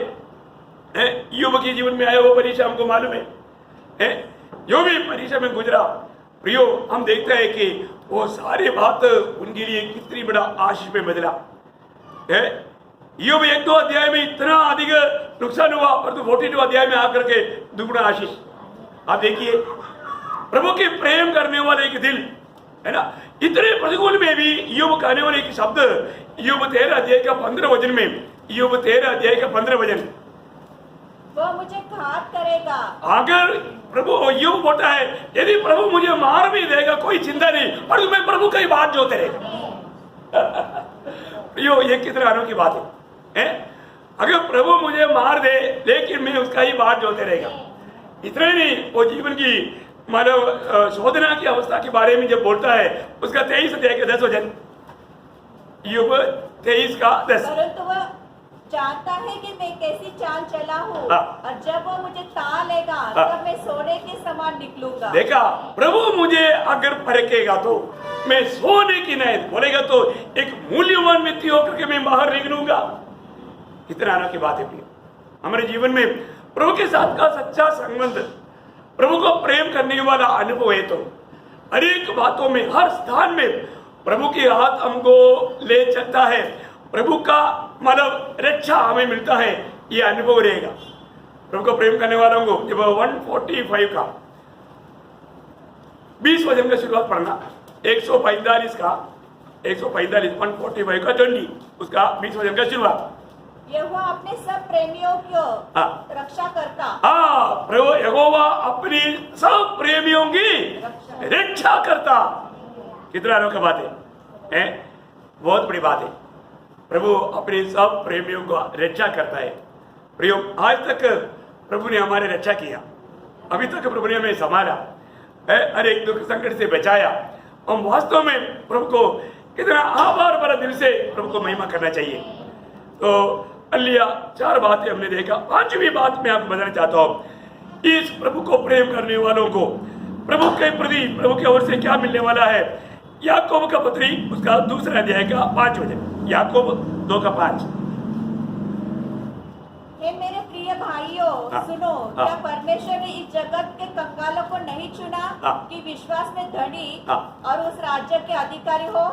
युवक के जीवन में आया वो परीक्षा हमको मालूम है, जो भी परीक्षा में गुजरा प्रियो, हम देखते हैं कि वो सारी बात उनके लिए कितनी बड़ा आशीष में बदला है। योग 1-2 अध्याय में इतना अधिक नुकसान हुआ, परंतु 42 अध्याय में आकर के दुगुना आशीष। आप देखिए प्रभु के प्रेम करने वाले एक दिल है ना, इतने प्रतिकूल में भी योग कहने वाले एक शब्द, योग 13 अध्याय का 15 वचन में, योग 13 अध्याय का 15 वचन, वो मुझे घात करेगा। अगर प्रभु योग बोलता है, यदि प्रभु मुझे मार भी देगा कोई चिंता नहीं, पर मैं प्रभु का ही बात जोते रहेगा। यो ये कितना अनोखी बात है? अगर प्रभु मुझे मार दे लेकिन मैं उसका ही बात जोते रहेगा। इतना ही नहीं, वो जीवन की मानव शोधना की अवस्था के बारे में जब बोलता है, उसका 23 अध्याय का 10 वचन, योग 23 का 10, परंतु वह जानता है कि मैं कैसी चाल चला हूँ, और जब वो मुझे ता लेगा तब मैं सोने के समान निकलूंगा। देखा, प्रभु मुझे अगर परखेगा तो मैं सोने की नहीं बोलेगा तो एक मूल्यवान व्यक्ति होकर के मैं बाहर निकलूंगा। कितना अनोखी बात है हमारे जीवन में प्रभु के साथ का सच्चा संबंध, प्रभु को प्रेम करने वाला अनुभव है तो हर एक बातों में, हर स्थान में प्रभु के हाथ हमको ले चलता है, प्रभु का मतलब रक्षा हमें मिलता है, ये अनुभव रहेगा। प्रभु को प्रेम करने वालों को जब 145 का 20 वचन का शुरुआत पढ़ना, 145 का 145 का 20 उसका 20 वचन का शुरुआत। यहोवा अपने सब प्रेमियों को रक्षा करता। हाँ, प्रभु यहोवा अपनी सब प्रेमियों की रक्षा करता। कितना अनोखा बात है? बहुत बड़ी बात है। प्रभु अपने सब प्रेमियों को रक्षा करता है। प्रियो, आज तक प्रभु ने हमारी रक्षा किया, अभी तक प्रभु ने हमें संभाला, हर एक दुख संकट से बचाया। हम वास्तव में प्रभु को कितना आभार भरा दिल से प्रभु को महिमा करना चाहिए। तो अलिया 4 बातें हमने देखा। 5वीं बात मैं आपको बताना चाहता हूँ, इस प्रभु को प्रेम करने वालों को प्रभु के प्रति प्रभु की ओर से क्या मिलने वाला है। याकूब का पत्री उसका 2 अध्याय का 5 वचन, याकूब 2 का 5। हे मेरे प्रिय भाइयों, सुनो, क्या परमेश्वर ने इस जगत के कंगालों को नहीं चुना कि विश्वास में धनी और उस राज्य के अधिकारी हो,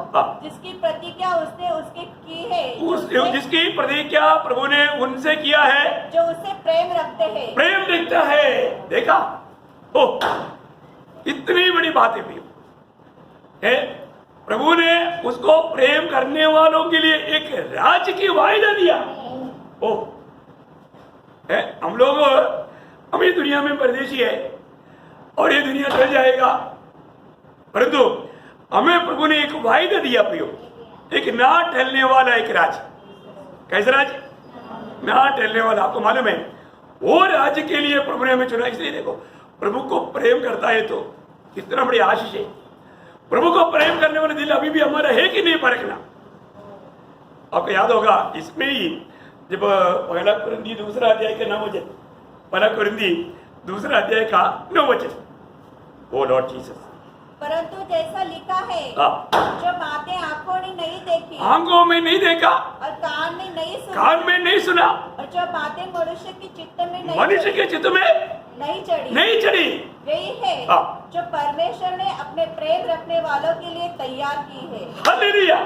जिसकी प्रतिज्ञा उसने उसके की है, जिसकी प्रतिज्ञा प्रभु ने उनसे किया है, जो उससे प्रेम रखते हैं। प्रेम दिखता है। देखा, ओ इतनी बड़ी बात है। प्रभु ने उसको प्रेम करने वालों के लिए एक राज्य की वायदा दिया। ओ हम लोग अभी दुनिया में परदेशी है और ये दुनिया चल जाएगा, परंतु हमें प्रभु ने एक वायदा दिया प्रियो, एक ना टलने वाला एक राज्य। कैसा राज्य? ना टलने वाला। आपको मालूम है वो राज्य के लिए प्रभु ने हमें चुना। इसलिए देखो, प्रभु को प्रेम करता है तो कितना बड़ी आशीष है। प्रभु को प्रेम करने वाला दिल अभी भी हमारा है कि नहीं परखना। आपको याद होगा, इसमें ही जब पहला कुरिन्थी 2 अध्याय का 9 वचन, पहला कुरिन्थी 2 अध्याय का 9 वचन, ओ लॉर्ड जीसस, परंतु जैसा लिखा है, जो बातें आंखों ने नहीं देखी, आंखों में नहीं देखा और कान में नहीं सुना, और जो बातें मनुष्य के चित्त में नहीं चढ़ी, वही है जो परमेश्वर ने अपने प्रेम रखने वालों के लिए तैयार की है। हालेलुया।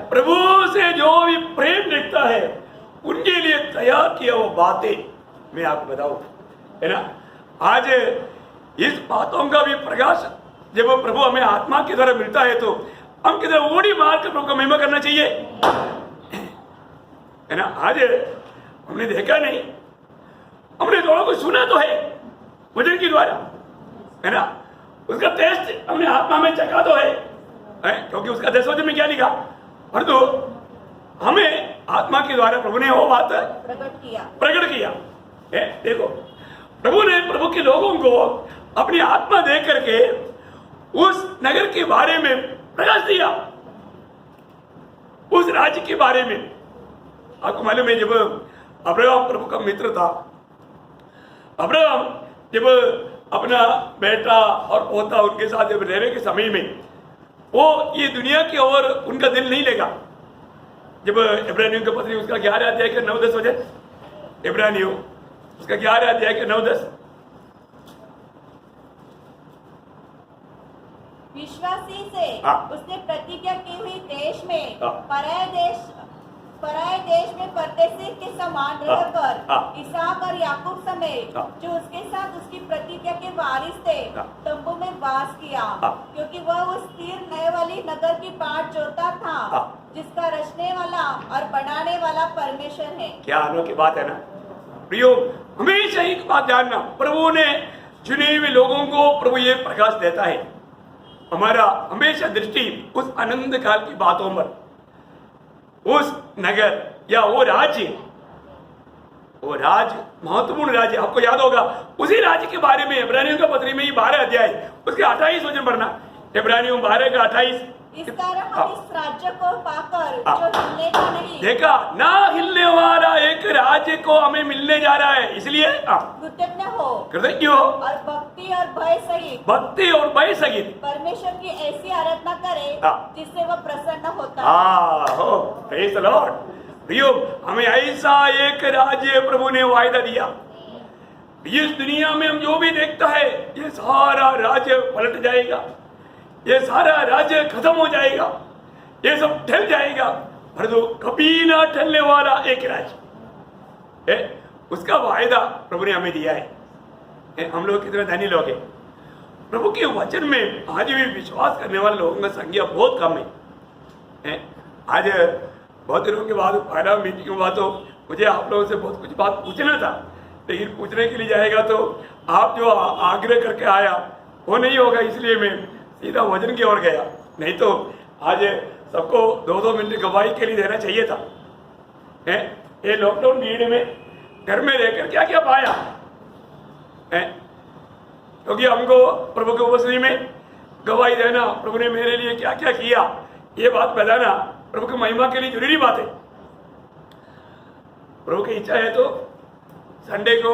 प्रभु से जो भी प्रेम दिखता है उनके लिए तैयार किया वो बातें मैं आपको बताऊं, है ना। आज इस बातों का भी प्रकाश जब प्रभु हमें आत्मा के द्वारा मिलता है तो हम किधर ओडी मार कर प्रभु का महिमा करना चाहिए, है ना। आज हमने देखा नहीं, हमने दोनों को सुना तो है वचन के द्वारा, है ना। उसका टेस्ट हमने आत्मा में चखा तो है, क्योंकि उसका 10 वचन में क्या लिखा, परंतु हमें आत्मा के द्वारा प्रभु ने वो बात प्रकट किया है। देखो, प्रभु ने प्रभु के लोगों को अपनी आत्मा दे करके उस नगर के बारे में प्रकाश दिया, उस राज्य के बारे में। आपको मालूम है, जब अब्राहम प्रभु का मित्र था। अब्राहम जब अपना बेटा और पोता उनके साथ जब रहने के समय में वो ये दुनिया की ओर उनका दिल नहीं लेगा। जब इब्रानियों की पत्री उसका 11 अध्याय के 9-10 वजह, इब्रानियों उसका 11 अध्याय के 9-10, विश्वासी से हाँ। उसने प्रतिज्ञा की हुई देश में हाँ। पराये देश में परदेशी के समान रहकर हाँ। इसहाक और याकूब समेत हाँ। जो उसके साथ उसकी प्रतिज्ञा के वारिस थे हाँ। तंबू में वास किया, हाँ। क्योंकि वह उस तीर नए वाली नगर की बाट जोता था हाँ। जिसका रचने वाला और बनाने वाला परमेश्वर है। क्या अनोखी बात है ना प्रियो। हमेशा एक बात जानना, प्रभु ने चुने हुए लोगों को प्रभु ये प्रकाश देता है। हमारा हमेशा दृष्टि उस आनंद काल की बातों पर, उस नगर या वो राज्य महत्वपूर्ण राज्य, आपको याद होगा उसी राज्य के बारे में इब्रानियों का पत्री में ही 12 अध्याय उसके 28 वचन पढ़ना, इब्रानियों 12 का 28। इस कारण हम इस राज्य को पाकर जो हिलने का नहीं, देखा ना, हिलने वाला एक राज्य को हमें मिलने जा रहा है। इसलिए कृतज्ञ हो कृतज्ञ हो और भक्ति और भय सहित परमेश्वर की ऐसी आराधना करे जिससे वह प्रसन्न होता है। Praise the Lord. प्रियो, हमें ऐसा एक राज्य प्रभु ने वायदा दिया। इस दुनिया में हम जो भी देखता है ये सारा राज्य पलट जाएगा, ये सारा राज्य खत्म हो जाएगा, ये सब ढल जाएगा, पर जो कभी ना ढलने वाला एक राज्य है, उसका वायदा प्रभु ने हमें दिया है। हम लोग कितने धनी लोग हैं। प्रभु के वचन में आज भी विश्वास करने वाले लोगों की संख्या बहुत कम है। आज बहुत दिनों के बाद पहला मीटिंग हुआ तो मुझे आप लोगों से बहुत कुछ बात पूछना था, लेकिन पूछने के लिए जाएगा तो आप जो आग्रह करके आया वो नहीं होगा, इसलिए मैं सीधा वचन की ओर गया। नहीं तो आज सबको 2-2 मिनट गवाही के लिए देना चाहिए था। ये लॉकडाउन पीरियड में घर में रहकर क्या क्या पाया है, क्योंकि हमको प्रभु के उपस्थिति में गवाही देना, प्रभु ने मेरे लिए क्या क्या किया, ये बात बताना प्रभु की महिमा के लिए जरूरी बात है। प्रभु की इच्छा है तो संडे को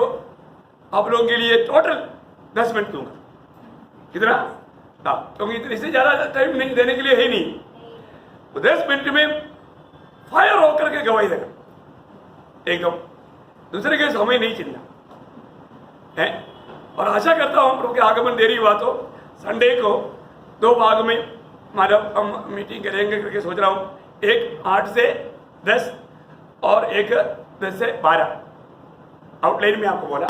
आप लोगों के लिए टोटल 10 मिनट दूंगा। कितना? क्योंकि इससे ज्यादा टाइम नहीं देने के लिए है नहीं। तो 10 मिनट में फायर होकर के गवाही देगा, एकदम दूसरे के समय नहीं चिल्ला है। और आशा करता हूं प्रभु के आगमन देरी हुआ तो संडे को 2 भाग में मतलब हम मीटिंग करेंगे करके सोच रहा हूं। एक 8 से 10 और एक 10 से 12 आउटलाइन में आपको बोला।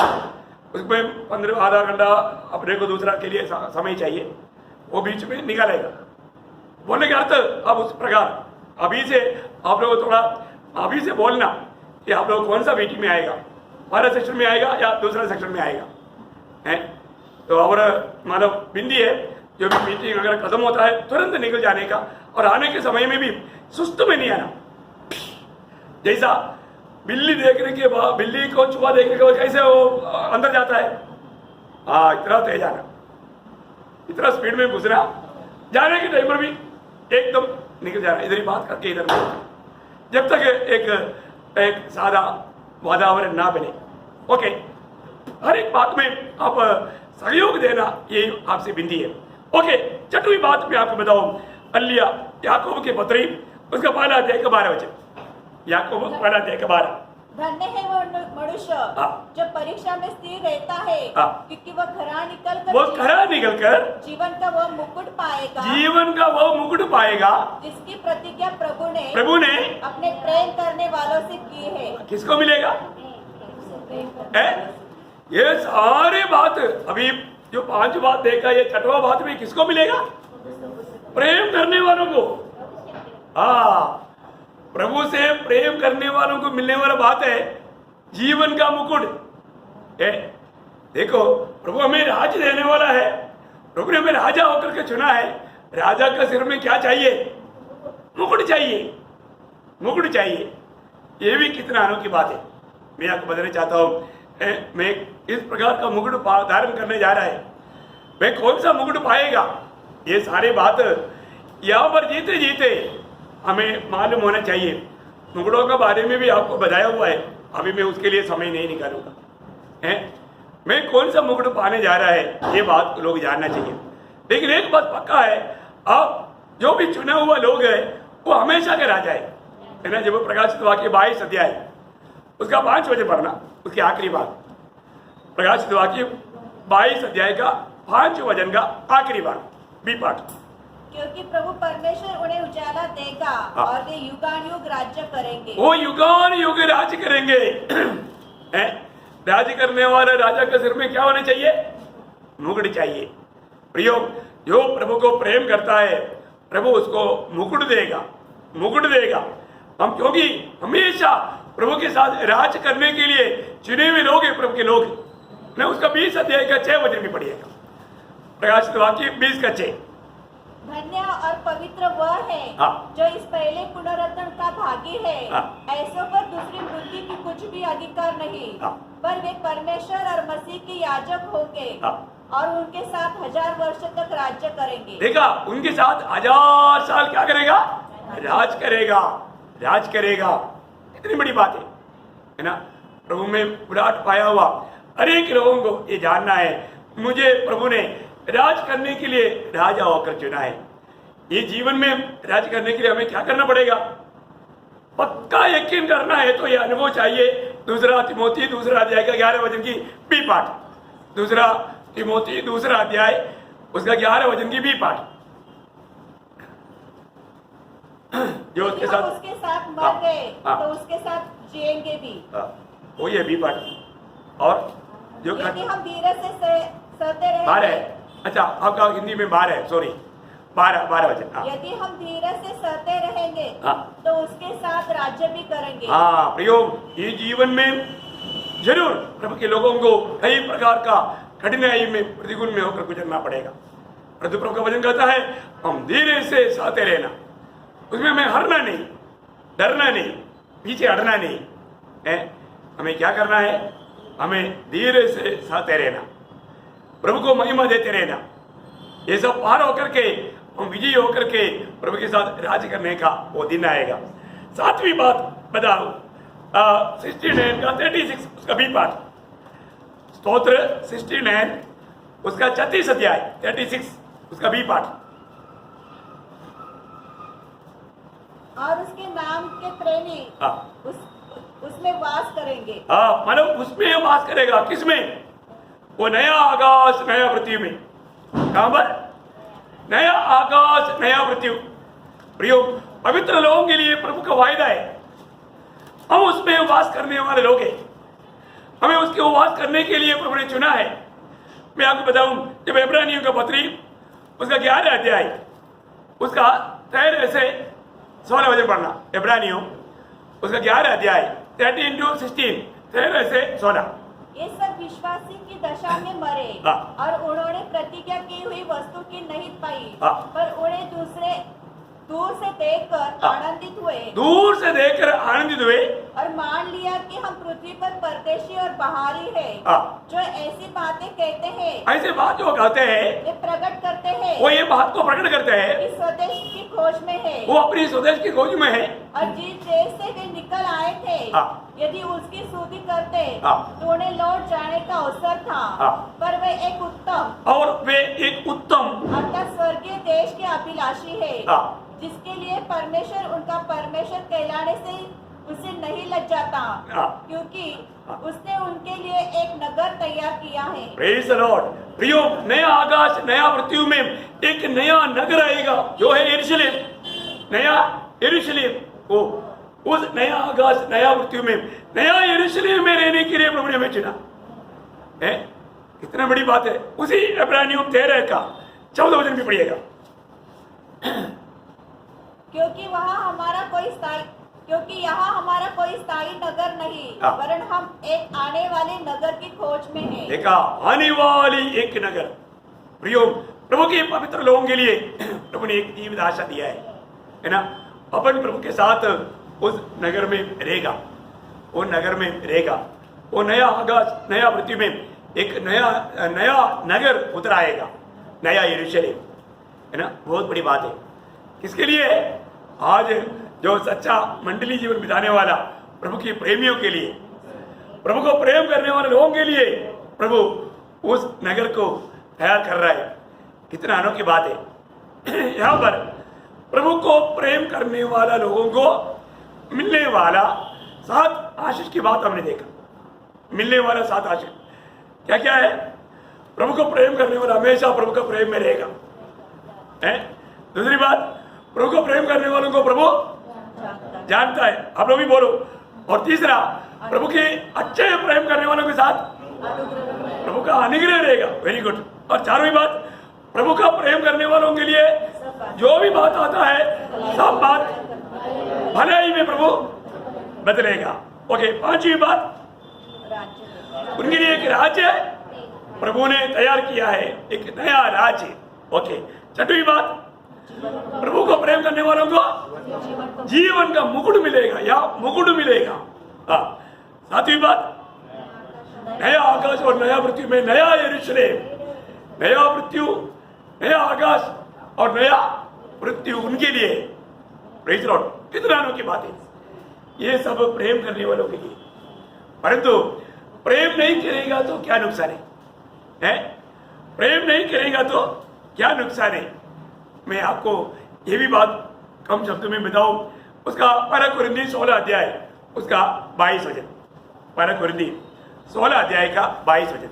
उसमें 15 आधा घंटा अपने को दूसरा के लिए समय चाहिए, वो बीच में निकालेगा। बोलने का अर्थ अब उस प्रकार अभी से आप लोग थोड़ा अभी से बोलना कि आप लोग कौन सा मीटिंग में आएगा, पहला सेक्शन में आएगा या दूसरा सेक्शन में आएगा है। तो और मतलब बिंदी है जो भी मीटिंग अगर खत्म होता है तुरंत निकल जाने का, और आने के समय में भी सुस्त में नहीं आना। जैसा बिल्ली देखने के बाद, बिल्ली को चूहा देखने के बाद कैसे वो अंदर जाता है, इतना तेज आना, इतना स्पीड में घुसना, जाने के टाइम पर भी एकदम निकल जाना, इधर ही बात करके इधर जब तक एक सादा वातावरण ना बने। ओके, हर एक बात में आप सहयोग देना, ये आपसे विनती है। ओके, छठवीं बात मैं आपको बताऊं, अलिया याकूब के पत्री उसका पहला अध्याय का 12 वचन। याकूब पहला अध्याय का 12। धन्य है वो मनुष्य जो परीक्षा में स्थिर रहता है, क्योंकि वह खरा निकलकर जीवन का वो मुकुट पाएगा जिसकी प्रतिज्ञा प्रभु ने अपने प्रेम करने वालों से की है। किसको मिलेगा? ये सारे बात अभी जो 5 बात देखा, ये 6वां बात में किसको मिलेगा? प्रेम करने वालों को। प्रभु से प्रेम करने वालों को मिलने वाला बात है जीवन का मुकुट है। देखो, प्रभु हमें राज देने वाला है, प्रभु ने हमें राजा होकर के चुना है। राजा का सिर में क्या चाहिए? मुकुट चाहिए, मुकुट चाहिए। ये भी कितना अनोखी बात है। मैं आपको बताना चाहता हूँ, मैं इस प्रकार का मुकुट धारण करने जा रहा है। मैं कौन सा मुकुट पाएगा, ये सारे बात यहाँ पर जीते जीते हमें मालूम होना चाहिए। मुकुटों के बारे में भी आपको बताया हुआ है। अभी मैं उसके लिए समय नहीं निकालूंगा। हैं, मैं कौन सा मुकुट पाने जा रहा है ये बात लोग जानना चाहिए। लेकिन एक बात पक्का है, अब जो भी चुना हुआ लोग है वो हमेशा के राजा है ना। जब प्रकाशित वाक्य 22 अध्याय उसका 5 वचन पढ़ना, उसकी आखिरी बात, प्रकाशित वाक्य 22 अध्याय का 5 वचन का आखिरी बात, बी पाठ। क्योंकि प्रभु परमेश्वर उन्हें उजाला देगा और वे युगान युग राज्य करेंगे। वो युगान युग राज्य करेंगे। हैं? राज्य करने वाला राजा के सिर में क्या होना चाहिए? मुकुट चाहिए। प्रियो, जो प्रभु को प्रेम करता है प्रभु उसको मुकुट देगा, मुकुट देगा। हम क्योंकि हमेशा प्रभु के साथ राज करने के लिए चुने हुए लोग हैं, प्रभु के लोग। मैं उसका 20 अध्याय का 6 वचन में पढ़िएगा, प्रकाशित वाक्य 20 का 6। धन्य और पवित्र वह है जो इस पहले पुनरुत्थान का भागी है। ऐसों पर दूसरी मृत्यु की कुछ भी अधिकार नहीं, पर वे परमेश्वर और मसीह के याजक होंगे और उनके साथ 1000 वर्ष तक राज्य करेंगे। देखा, उनके साथ 1000 साल क्या करेगा? राज करेगा, राज करेगा। कितनी बड़ी बात है ना। प्रभु में विराट पाया हुआ अनेक लोगों को ये जानना है, मुझे प्रभु ने राज करने के लिए राजा होकर चुना है। ये जीवन में राज करने के लिए हमें क्या करना पड़ेगा? पक्का यकीन करना है तो ये अनुभव चाहिए। दूसरा तिमोथी दूसरा अध्याय का 11 वचन की बी पाठ, दूसरा तिमोथी दूसरा अध्याय उसका 11 वचन की बी पाठ। जो उसके साथ मर गए तो उसके साथ जिएंगे भी। वो ये बी पाठ। और जो यदि हम धीरज से सहते रहेंगे, 12 है, अच्छा आपका हिंदी में 12 है, सॉरी 12 वचन। यदि हम धीरज से सहते रहेंगे तो उसके साथ राज्य भी करेंगे। हाँ प्रियो, ये जीवन में जरूर प्रभु के लोगों को कई प्रकार का कठिनाई में प्रतिकूल में होकर गुजरना पड़ेगा। प्रभु का वचन कहता है हम धीरे से सहते रहना, उसमें हमें हारना नहीं, डरना नहीं, पीछे हटना नहीं है। हमें क्या करना है? हमें धीरे से सहते रहना, प्रभु को महिमा देते रहना। ये सब पार होकर के हम विजयी होकर के प्रभु के साथ राज करने का वो दिन आएगा। 7वीं बात बताओ, 69 का 36 उसका बी पाठ, स्तोत्र 69 उसका 36 अध्याय 36 उसका बी पाठ। और उसके नाम के प्रेमी उसमें वास करेंगे। मतलब उसमें वास करेगा। किसमें? वो नया आकाश नया पृथ्वी में। कहां पर? नया आकाश नया पृथ्वी। प्रियो, पवित्र लोगों के लिए प्रभु का वायदा है, हम उसमें वास करने वाले लोग हैं। हमें उसके वास करने के लिए प्रभु ने चुना है। मैं आपको बताऊं, जब इब्रानियों का पत्री उसका 11 अध्याय उसका 13 से 16 वचन पढ़ना। इब्रानियों उसका 11 अध्याय 13 to 16, 13 से 16। ये सब विश्वासी की दशा में मरे और उन्होंने प्रतिज्ञा की हुई वस्तु की नहीं पाई, पर उन्हें दूर से देखकर आनंदित हुए, दूर से देखकर आनंदित हुए और मान लिया कि हम पृथ्वी पर परदेशी और बाहरी है। जो ऐसी बातें कहते हैं, ऐसे बात जो कहते हैं वे प्रकट करते हैं, वो ये बात को प्रकट करते हैं कि स्वदेश की खोज में है, वो अपनी स्वदेश की खोज में है। और जिस देश से वे निकल आए थे यदि उसकी स्तुति करते तो उन्हें लौट जाने का अवसर था, पर वे एक उत्तम अर्थात स्वर्गीय देश के अभिलाषी है, जिसके लिए परमेश्वर उनका परमेश्वर कहलाने से उसे नहीं लज्जाता, क्योंकि उसने उनके लिए एक नगर तैयार किया है। Praise the Lord. प्रियो, नया आकाश नया पृथ्वी में एक नया नगर आएगा जो है यरूशलेम, नया यरूशलेम। वो उस नया आकाश नया पृथ्वी में नया यरूशलेम में रहने के लिए प्रभु ने हमें चुना है। कितना बड़ी बात है। उसी इब्रानियों 13 का 14 वचन भी पढ़िएगा। क्योंकि यहाँ हमारा कोई स्थायी नगर नहीं, वरन हम एक आने वाले नगर की खोज में हैं। देखा, आने वाली एक नगर। प्रियो, प्रभु के पवित्र लोगों के लिए प्रभु ने एक जीवित आशा दिया है ना। अपन प्रभु के साथ उस नगर में रहेगा, वो नगर में रहेगा। वो नया आकाश नया पृथ्वी में एक नया नगर उतर आएगा, नया यरूशलेम, है ना। बहुत बड़ी बात है। किसके लिए? आज जो सच्चा मंडली जीवन बिताने वाला प्रभु के प्रेमियों के लिए, प्रभु को प्रेम करने वाले लोगों के लिए प्रभु उस नगर को तैयार कर रहा है। कितना अनोखी बात है। यहाँ पर प्रभु को प्रेम करने वाला लोगों को मिलने वाला 7 आशीष की बात हमने देखा। मिलने वाला 7 आशीष क्या क्या है? प्रभु को प्रेम करने वाला हमेशा प्रभु का प्रेम में रहेगा। दूसरी बात, प्रभु को प्रेम करने वालों को प्रभु जानता है। आप लोग भी बोलो। और तीसरा, प्रभु के अच्छे प्रेम करने वालों के साथ प्रभु का अनुग्रह रहेगा। Very good. और 4वीं बात, प्रभु का प्रेम करने वालों के लिए जो भी बात आता है सब बात भलाई में प्रभु बदलेगा। ओके। 5वीं बात, उनके लिए एक राज्य प्रभु ने तैयार किया है, एक नया राज्य। ओके। 6वीं बात, प्रभु को प्रेम करने वालों को जीवन का मुकुट मिलेगा या मुकुट मिलेगा। 7वीं बात, नया आकाश और नया पृथ्वी में नया यरूशलेम, नया पृथ्वी, नया आकाश और नया पृथ्वी उनके लिए। Praise Lord. कितना अनोखी बात है। ये सब प्रेम करने वालों के लिए। परंतु प्रेम नहीं करेगा तो क्या नुकसान है? प्रेम नहीं करेगा तो क्या नुकसान है? मैं आपको ये भी बात कम शब्दों में बताऊं। उसका 1 कुरिन्थी 16 अध्याय उसका 22 वचन। 1 कुरिन्थी 16 अध्याय का 22 वचन।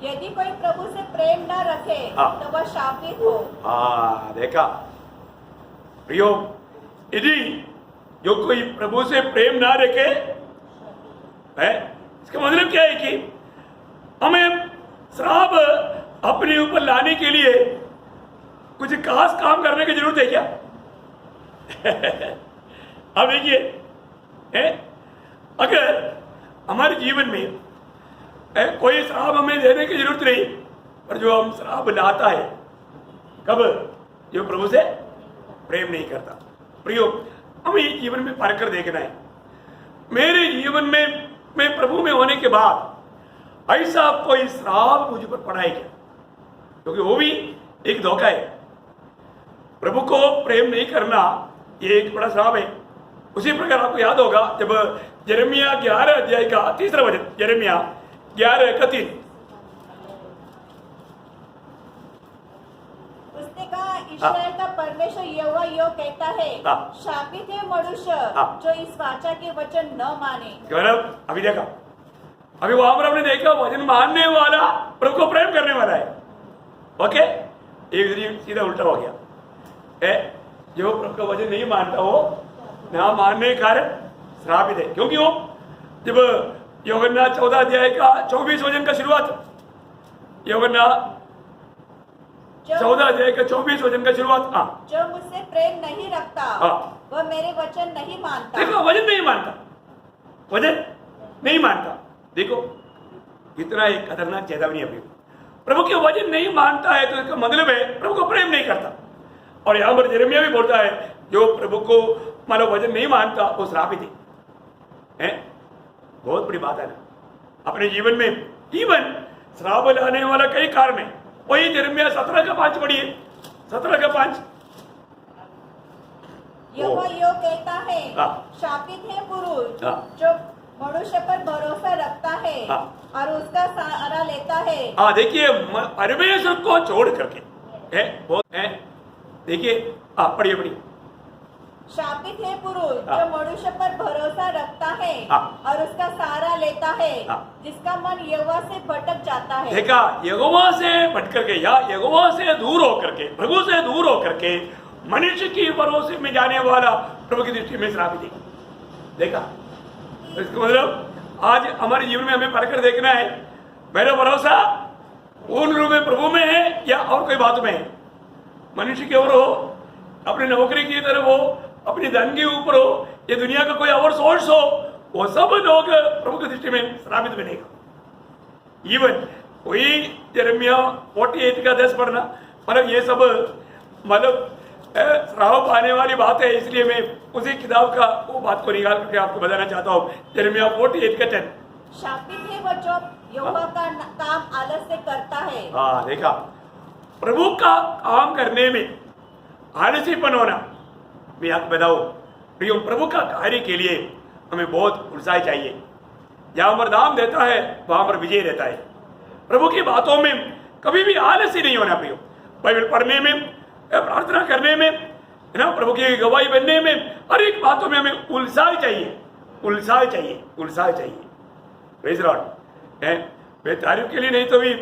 यदि कोई प्रभु से प्रेम न रखे तो वह शापित हो। देखा प्रियो, यदि जो कोई प्रभु से प्रेम ना रखे है, इसका मतलब क्या है कि हमें श्राप अपने ऊपर लाने के लिए कुछ खास काम करने की जरूरत है क्या? अब देखिए, अगर हमारे जीवन में कोई श्राप हमें देने की जरूरत नहीं, पर जो हम श्राप लाता है कब? जो प्रभु से प्रेम नहीं करता। प्रियो, हमें जीवन में परख कर देखना है। मेरे जीवन में मैं प्रभु में होने के बाद ऐसा कोई श्राप मुझ पर पड़ा है क्या? क्योंकि वो भी एक धोखा है। प्रभु को प्रेम नहीं करना ये एक बड़ा श्राप है। उसी प्रकार आपको याद होगा जब यिर्मयाह 11 अध्याय का 3रा वचन, यिर्मयाह 11 का 3, उसने कहा, इस्राएल का परमेश्वर यहोवा यो कहता है, शापित है मनुष्य जो इस वाचा के वचन न माने। अभी देखा, अभी वहां पर हमने देखा वचन मानने वाला प्रभु को प्रेम करने वाला है। ओके। एक सीधा उल्टा हो गया। जो प्रभु का वचन नहीं मानता वो ना मानने के कारण श्रापित है। क्योंकि वो जब यूहन्ना 14 अध्याय का 24 वचन का शुरुआत, यूहन्ना 14 अध्याय का 24 वचन का शुरुआत, जो मुझसे प्रेम नहीं रखता वह मेरे वचन नहीं मानता। देखो, वचन नहीं मानता, वचन नहीं मानता। देखो कितना एक खतरनाक चेतावनी है। प्रभु के वचन नहीं मानता है तो इसका मतलब है प्रभु को प्रेम नहीं करता। और यहाँ पर यिर्मयाह भी बोलता है जो प्रभु को मतलब वचन नहीं मानता वो श्रापित है। बहुत बड़ी बात है ना। अपने जीवन में जीवन श्राप लाने वाला कई कारण है। वही यिर्मयाह 17 का 5 पढ़िए। 17 का 5, यहोवा यो कहता है, शापित है पुरुष जो मनुष्य पर भरोसा रखता है और उसका सहारा लेता है। देखिए, परमेश्वर को छोड़ करके देखिए, पढ़िए पढ़िए। शापित है पुरुष जो मनुष्य पर भरोसा रखता है और उसका सहारा लेता है, जिसका मन यहोवा से भटक जाता है। देखा, यहोवा से भटक के या यहोवा से दूर होकर के, प्रभु से दूर होकर के मनुष्य की भरोसे में जाने वाला प्रभु की दृष्टि में श्रापित है। देखा, इसका मतलब आज हमारे जीवन में हमें परख कर देखना है, मेरा भरोसा पूर्ण रूप में प्रभु में है या और कोई बात में है। मनुष्य की ओर हो, अपनी नौकरी की तरफ हो, अपनी धन के ऊपर हो, ये दुनिया का कोई और सोर्स हो, वो सब लोग प्रभु की दृष्टि में श्रापित बनेगा। इवन वही यिर्मयाह 48 का 10 पढ़ना, मतलब ये सब मतलब श्राप आने वाली बात है। इसलिए मैं उसी किताब का वो बात को निकाल करके आपको बताना चाहता हूँ। यिर्मयाह 48 का 10, शापित है वो जो यहोवा का काम आलस से करता है। देखा, प्रभु का काम करने में आलसीपन होना। मैं आपको बताऊं, प्रभु का कार्य के लिए हमें बहुत उत्साह चाहिए। जहां पर दाम देता है वहां पर विजय रहता है। प्रभु की बातों में कभी भी आलस्य नहीं होना प्रियो। बाइबल पढ़ने में, प्रार्थना करने में, है ना, प्रभु की गवाही बनने में, हर एक बातों में हमें उत्साह चाहिए, उत्साह चाहिए, उत्साह चाहिए। Praise Lord. मैं तारीफ के लिए नहीं तो भी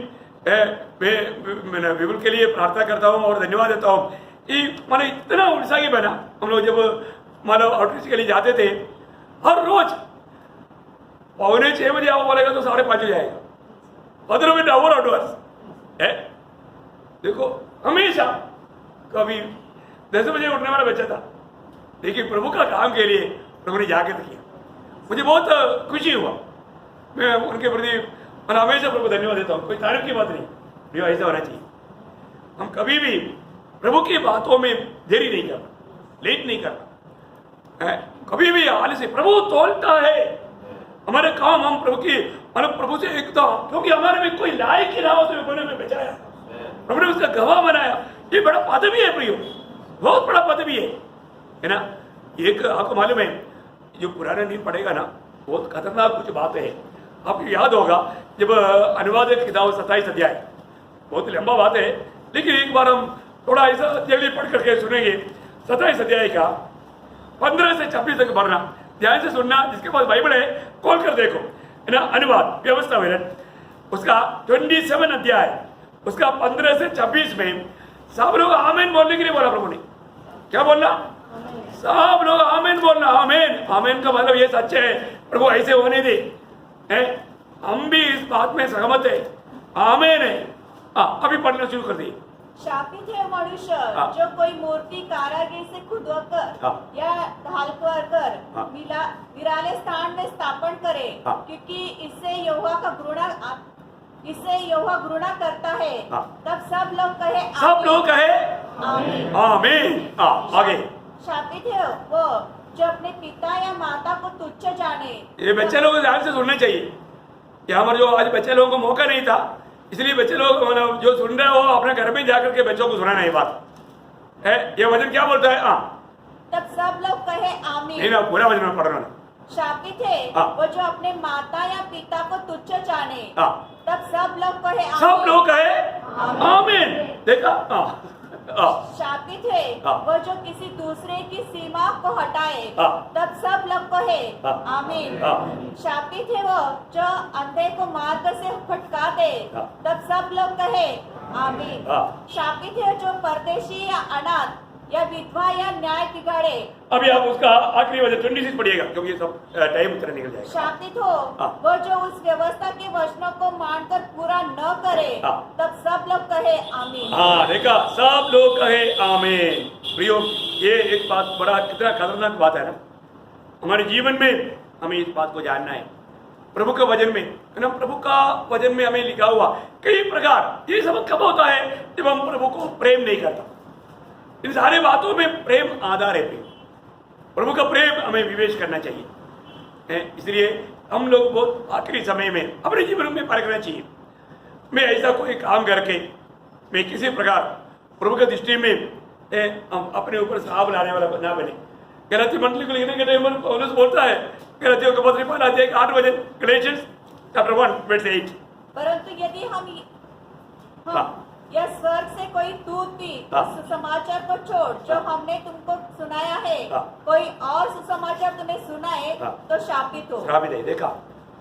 मैं विपुल के लिए प्रार्थना करता हूँ और धन्यवाद देता हूँ कि मैंने इतना उत्साही बना। हम लोग जब मानो आउटरीच के लिए जाते थे, हर रोज 5:45 बजे आओ बोलेगा तो 5:30 बजे जाएगा, 15 मिनट ओवर आउटवर्स है। देखो हमेशा कभी 10 बजे उठने वाला बच्चा था, लेकिन प्रभु का काम के लिए प्रभु ने जागृत किया। मुझे बहुत खुशी हुआ। मैं उनके प्रति मैं हमेशा प्रभु धन्यवाद देता हूँ। कोई तारीफ की बात नहीं, ऐसा होना चाहिए। हम कभी भी प्रभु की बातों में देरी नहीं करना, लेट नहीं करना है। कभी भी आलस्य, प्रभु तोलता है हमारे काम। हम प्रभु की मतलब प्रभु से एकदम, क्योंकि हमारे में कोई लायक ही ना हो तो प्रभु ने बचाया, प्रभु ने उसका गवाह बनाया। ये बड़ा पदवी है प्रियो, बहुत बड़ा पदवी है ना। एक आपको मालूम है, जो पुराना नींद पड़ेगा ना, बहुत खतरनाक कुछ बात है। आपको याद होगा जब अनुवादित किताब 27 अध्याय, बहुत लंबा बात है, लेकिन एक बार हम थोड़ा ऐसा जल्दी पढ़ करके सुनेंगे। 27 अध्याय का 15 से 26 तक पढ़ना, ध्यान से सुनना। जिसके पास बाइबल है खोल कर देखो, है ना। अनुवाद व्यवस्था विवरण उसका 27 अध्याय उसका 15 से 26 में सब लोग आमीन बोलने के लिए बोला प्रभु ने। क्या बोलना? सब लोग आमीन बोलना। आमीन, आमीन का मतलब ये सच है, प्रभु ऐसे होने दे। हम भी इस बात में सहमत है, आमीन है। अभी पढ़ना शुरू कर दिए। शापित है मनुष्य हाँ। जो कोई मूर्ति कारागिर से खुदवाकर हाँ। या ढाल कर हाँ। निराले स्थान में स्थापन करे, हाँ। क्योंकि इससे यहोवा घृणा करता है। हाँ। तब सब लोग कहे सब लोग कहे आमीन। आमीन। आगे, शापित है वो जो अपने पिता या माता को तुच्छ जाने। ये बच्चे लोगों को ध्यान से सुनना चाहिए। यहाँ पर जो आज बच्चे लोगों को मौका नहीं था, इसलिए बच्चे लोग मतलब जो सुन रहे हो अपने घर में जाकर के बच्चों को सुनाना। ये बात है। ये वचन क्या बोलता है? तब सब लोग कहे आमीन। नहीं ना, पूरा वचन में पढ़ना। शापित है वो जो अपने माता या पिता को तुच्छ जाने। तब सब लोग कहे आमीन। सब लोग कहे आमीन। देखा? शापित है वो जो किसी दूसरे की सीमा को हटाए। तब सब लोग कहे आमीन। शापित है वो जो अंधे को मार्ग से भटका दे। तब सब लोग कहे आमीन। शापित है जो परदेशी या अनाथ या विधवा या न्याय बिगाड़े। अभी आप उसका आखिरी वचन 26 पढ़िएगा, क्योंकि ये सब टाइम उतना निकल जाएगा। शापित हो वो जो उस व्यवस्था के वचनों को मानकर पूरा न करे। तब सब लोग कहे आमीन। देखा, सब लोग कहे आमीन। प्रियो, ये एक बात बड़ा कितना खतरनाक बात है ना। हमारे जीवन में हमें इस बात को जानना है। प्रभु के वचन में, है ना, प्रभु का वचन में हमें लिखा हुआ कई प्रकार। ये सब कब होता है? जब हम प्रभु को प्रेम नहीं करता। इन सारी बातों में प्रेम आधार है। प्रभु का प्रेम हमें विवेश करना चाहिए। इसलिए हम लोग बहुत आखिरी समय में अपने जीवन में परखना चाहिए। मैं ऐसा कोई काम करके मैं किसी प्रकार प्रभु की दृष्टि में अपने ऊपर साहब लाने वाला ना बने। गलाती मंडली को लिखने के टाइम पर पौलुस बोलता है, गलातियों का पत्र 8 वचन, गैलेशियंस चैप्टर 1:8। परंतु यदि हम यह स्वर्ग से कोई दूत भी उस सुसमाचार को छोड़ जो हमने तुमको सुनाया है, कोई और सुसमाचार तुम्हें सुनाए तो शापित हो। शापित है। देखा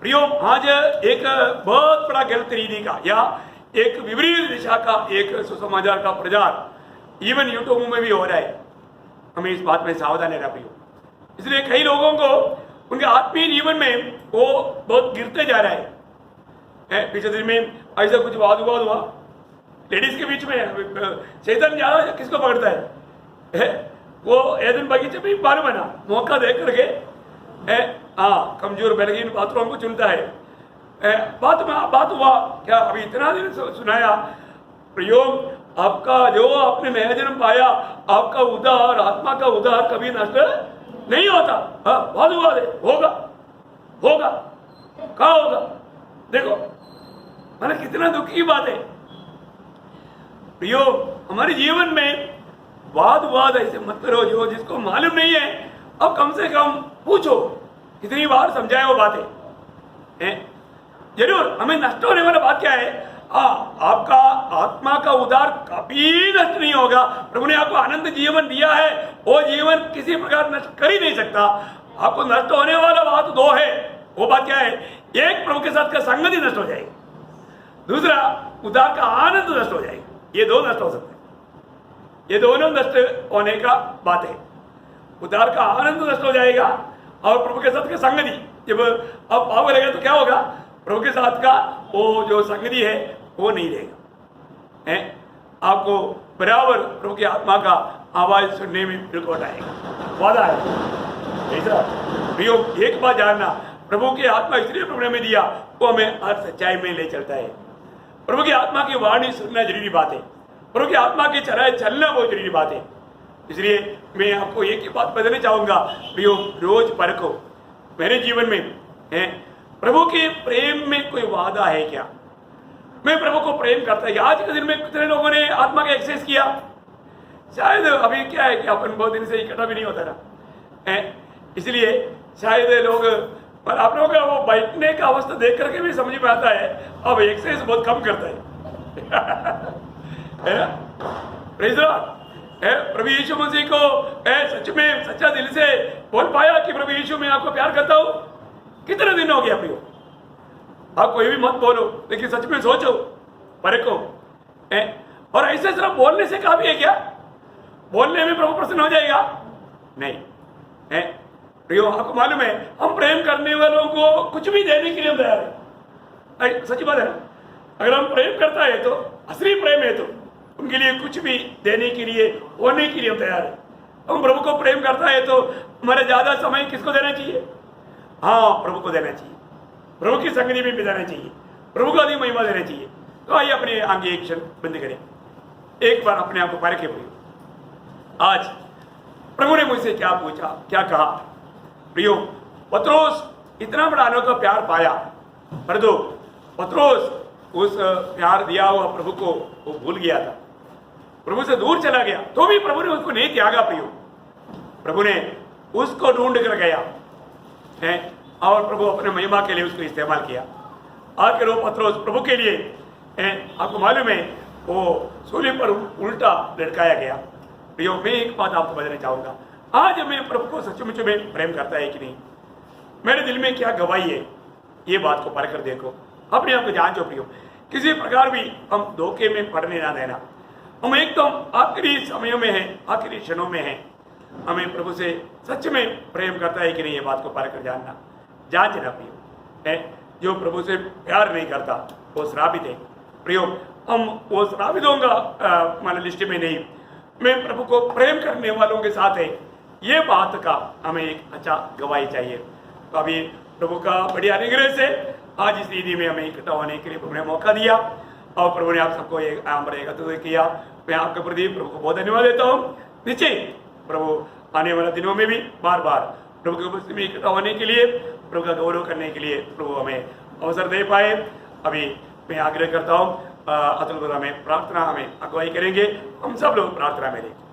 प्रियो, आज एक बहुत बड़ा गलत रीति का या एक विपरीत दिशा का एक सुसमाचार का प्रचार इवन यूट्यूब में भी हो रहा है। हमें इस बात में सावधान रहना प्रियो। इसलिए कई लोगों को उनके आत्मीय जीवन में वो बहुत गिरते जा रहा है। पिछले दिन में ऐसा कुछ वाद हुआ लेडीज के बीच में। शैतान ज्यादा किसको पकड़ता है? वो एदन बगीचे में बार बना मौका दे करके कमजोर बलहीन पात्रों को चुनता है। बात हुआ क्या? अभी इतना दिन सुनाया प्रयोग, आपका जो आपने नया जन्म पाया, आपका उद्धार, आत्मा का उद्धार कभी नष्ट नहीं होता। बात हुआ होगा कहा होगा? देखो मतलब कितना दुख की बात है प्रियो। हमारे जीवन में वाद ऐसे मत करो जो जिसको मालूम नहीं है। अब कम से कम पूछो, कितनी बार समझाया वो बातें हैं। जरूर हमें नष्ट होने वाला बात क्या है? आपका आत्मा का उद्धार कभी नष्ट नहीं होगा। प्रभु ने आपको आनंद जीवन दिया है, वो जीवन किसी प्रकार नष्ट कर ही नहीं सकता। आपको नष्ट होने वाला बात दो है। वो बात क्या है? एक, प्रभु के साथ का संगति नष्ट हो जाएगी, दूसरा उद्धार का आनंद नष्ट हो जाएगा। ये दो नष्ट हो सकते हैं, ये दोनों नष्ट होने का बात है। उद्धार का आनंद नष्ट हो जाएगा और प्रभु के साथ का संगति, जब अब पाप लगेगा तो क्या होगा? प्रभु के साथ का वो जो संगति है वो नहीं रहेगा है। आपको बराबर प्रभु की आत्मा का आवाज सुनने में बिल्कुल आएगा, वादा है ऐसा। प्रियो, एक बात जानना, प्रभु की आत्मा इसलिए प्रभु ने हमें दिया, वो हमें हर सच्चाई में ले चलता है। प्रभु की आत्मा की वाणी सुनना जरूरी बात है, प्रभु की आत्मा की चराए चलना बहुत जरूरी बात है। इसलिए मैं आपको एक ही बात बताना चाहूंगा, प्रियो, रोज परखो मेरे जीवन में है, प्रभु के प्रेम में कोई वादा है क्या? मैं प्रभु को प्रेम करता है। आज के दिन में कितने लोगों ने आत्मा का एक्सेस किया? शायद अभी क्या है कि अपन बहुत दिन से इकट्ठा भी नहीं होता ना है, इसलिए शायद लोग, पर आप लोगों का वो बैठने का अवस्था देख करके भी समझ में आता है अब एक्सेस बहुत कम करता है ना? Praise the lord. प्रभु यीशु मसीह को सच में सच्चा दिल से बोल पाया कि प्रभु यीशु मैं आपको प्यार करता हूं? कितने दिन हो गया प्रियो? आप कोई भी मत बोलो, लेकिन सच में सोचो, परखो। और ऐसे सिर्फ बोलने से काफी है क्या? बोलने में प्रभु प्रसन्न हो जाएगा? नहीं है प्रियो। आपको मालूम है, हम प्रेम करने वालों को कुछ भी देने के लिए हम तैयार है। सच बात है ना? अगर हम प्रेम करता है तो, असली प्रेम है तो उनके लिए कुछ भी देने के लिए, होने के लिए हम तैयार है। हम प्रभु को प्रेम करता है तो हमारा ज्यादा समय किसको देना चाहिए? हाँ, प्रभु को देना चाहिए, प्रभु की संगति में बिताना चाहिए, प्रभु को अधिक महिमा देना चाहिए। तो आइए अपने आगे एक क्षण बंद करें, एक बार अपने आप को परखे प्रियो। आज प्रभु ने मुझसे क्या पूछा, क्या कहा? प्रियो, पत्रोस इतना बड़ा अनोखा प्यार पाया, पर दो पत्रोस उस प्यार दिया हुआ प्रभु को वो भूल गया था, प्रभु से दूर चला गया, तो भी प्रभु ने उसको नहीं त्यागा प्रियो। प्रभु ने उसको ढूंढ कर गया है और प्रभु अपने महिमा के लिए उसको इस्तेमाल किया। आखिर वो पत्रोस प्रभु के लिए आपको मालूम है वो सूली पर उल्टा लटकाया गया। प्रियो, मैं एक बात आपको बताना चाहूंगा, आज मैं प्रभु को सचमुच में प्रेम करता है कि नहीं? मेरे दिल में क्या गवाही है? ये बात को पढ़ कर देखो, अपने आप को जांचो प्रियो। किसी प्रकार भी हम धोखे में पड़ने ना देना। हम एकदम आखिरी समयों में हैं, आखिरी क्षणों में हैं, हमें प्रभु से सच में प्रेम करता है कि नहीं, ये बात को पढ़ कर जानना, जांचना प्रियो है। जो प्रभु से प्यार नहीं करता वो श्रापित है प्रियो। हम वो श्रापितों का मान लिस्ट में नहीं, मैं प्रभु को प्रेम करने वालों के साथ है, ये बात का हमें एक अच्छा गवाही चाहिए। तो अभी प्रभु का बड़ी अनुग्रह से आज इस ईदी में हमें इकट्ठा होने के लिए प्रभु ने मौका दिया और प्रभु ने आप सबको एक एकत्रित किया। मैं आपके प्रति प्रभु को बहुत धन्यवाद देता हूँ। निश्चय प्रभु आने वाले दिनों में भी बार बार प्रभु की उपस्थिति में इकट्ठा होने के लिए, प्रभु का गौरव करने के लिए प्रभु हमें अवसर दे पाए। अभी मैं आग्रह करता हूँ अतुल में प्रार्थना हमें अगुवाई करेंगे, हम सब लोग प्रार्थना में रहेंगे।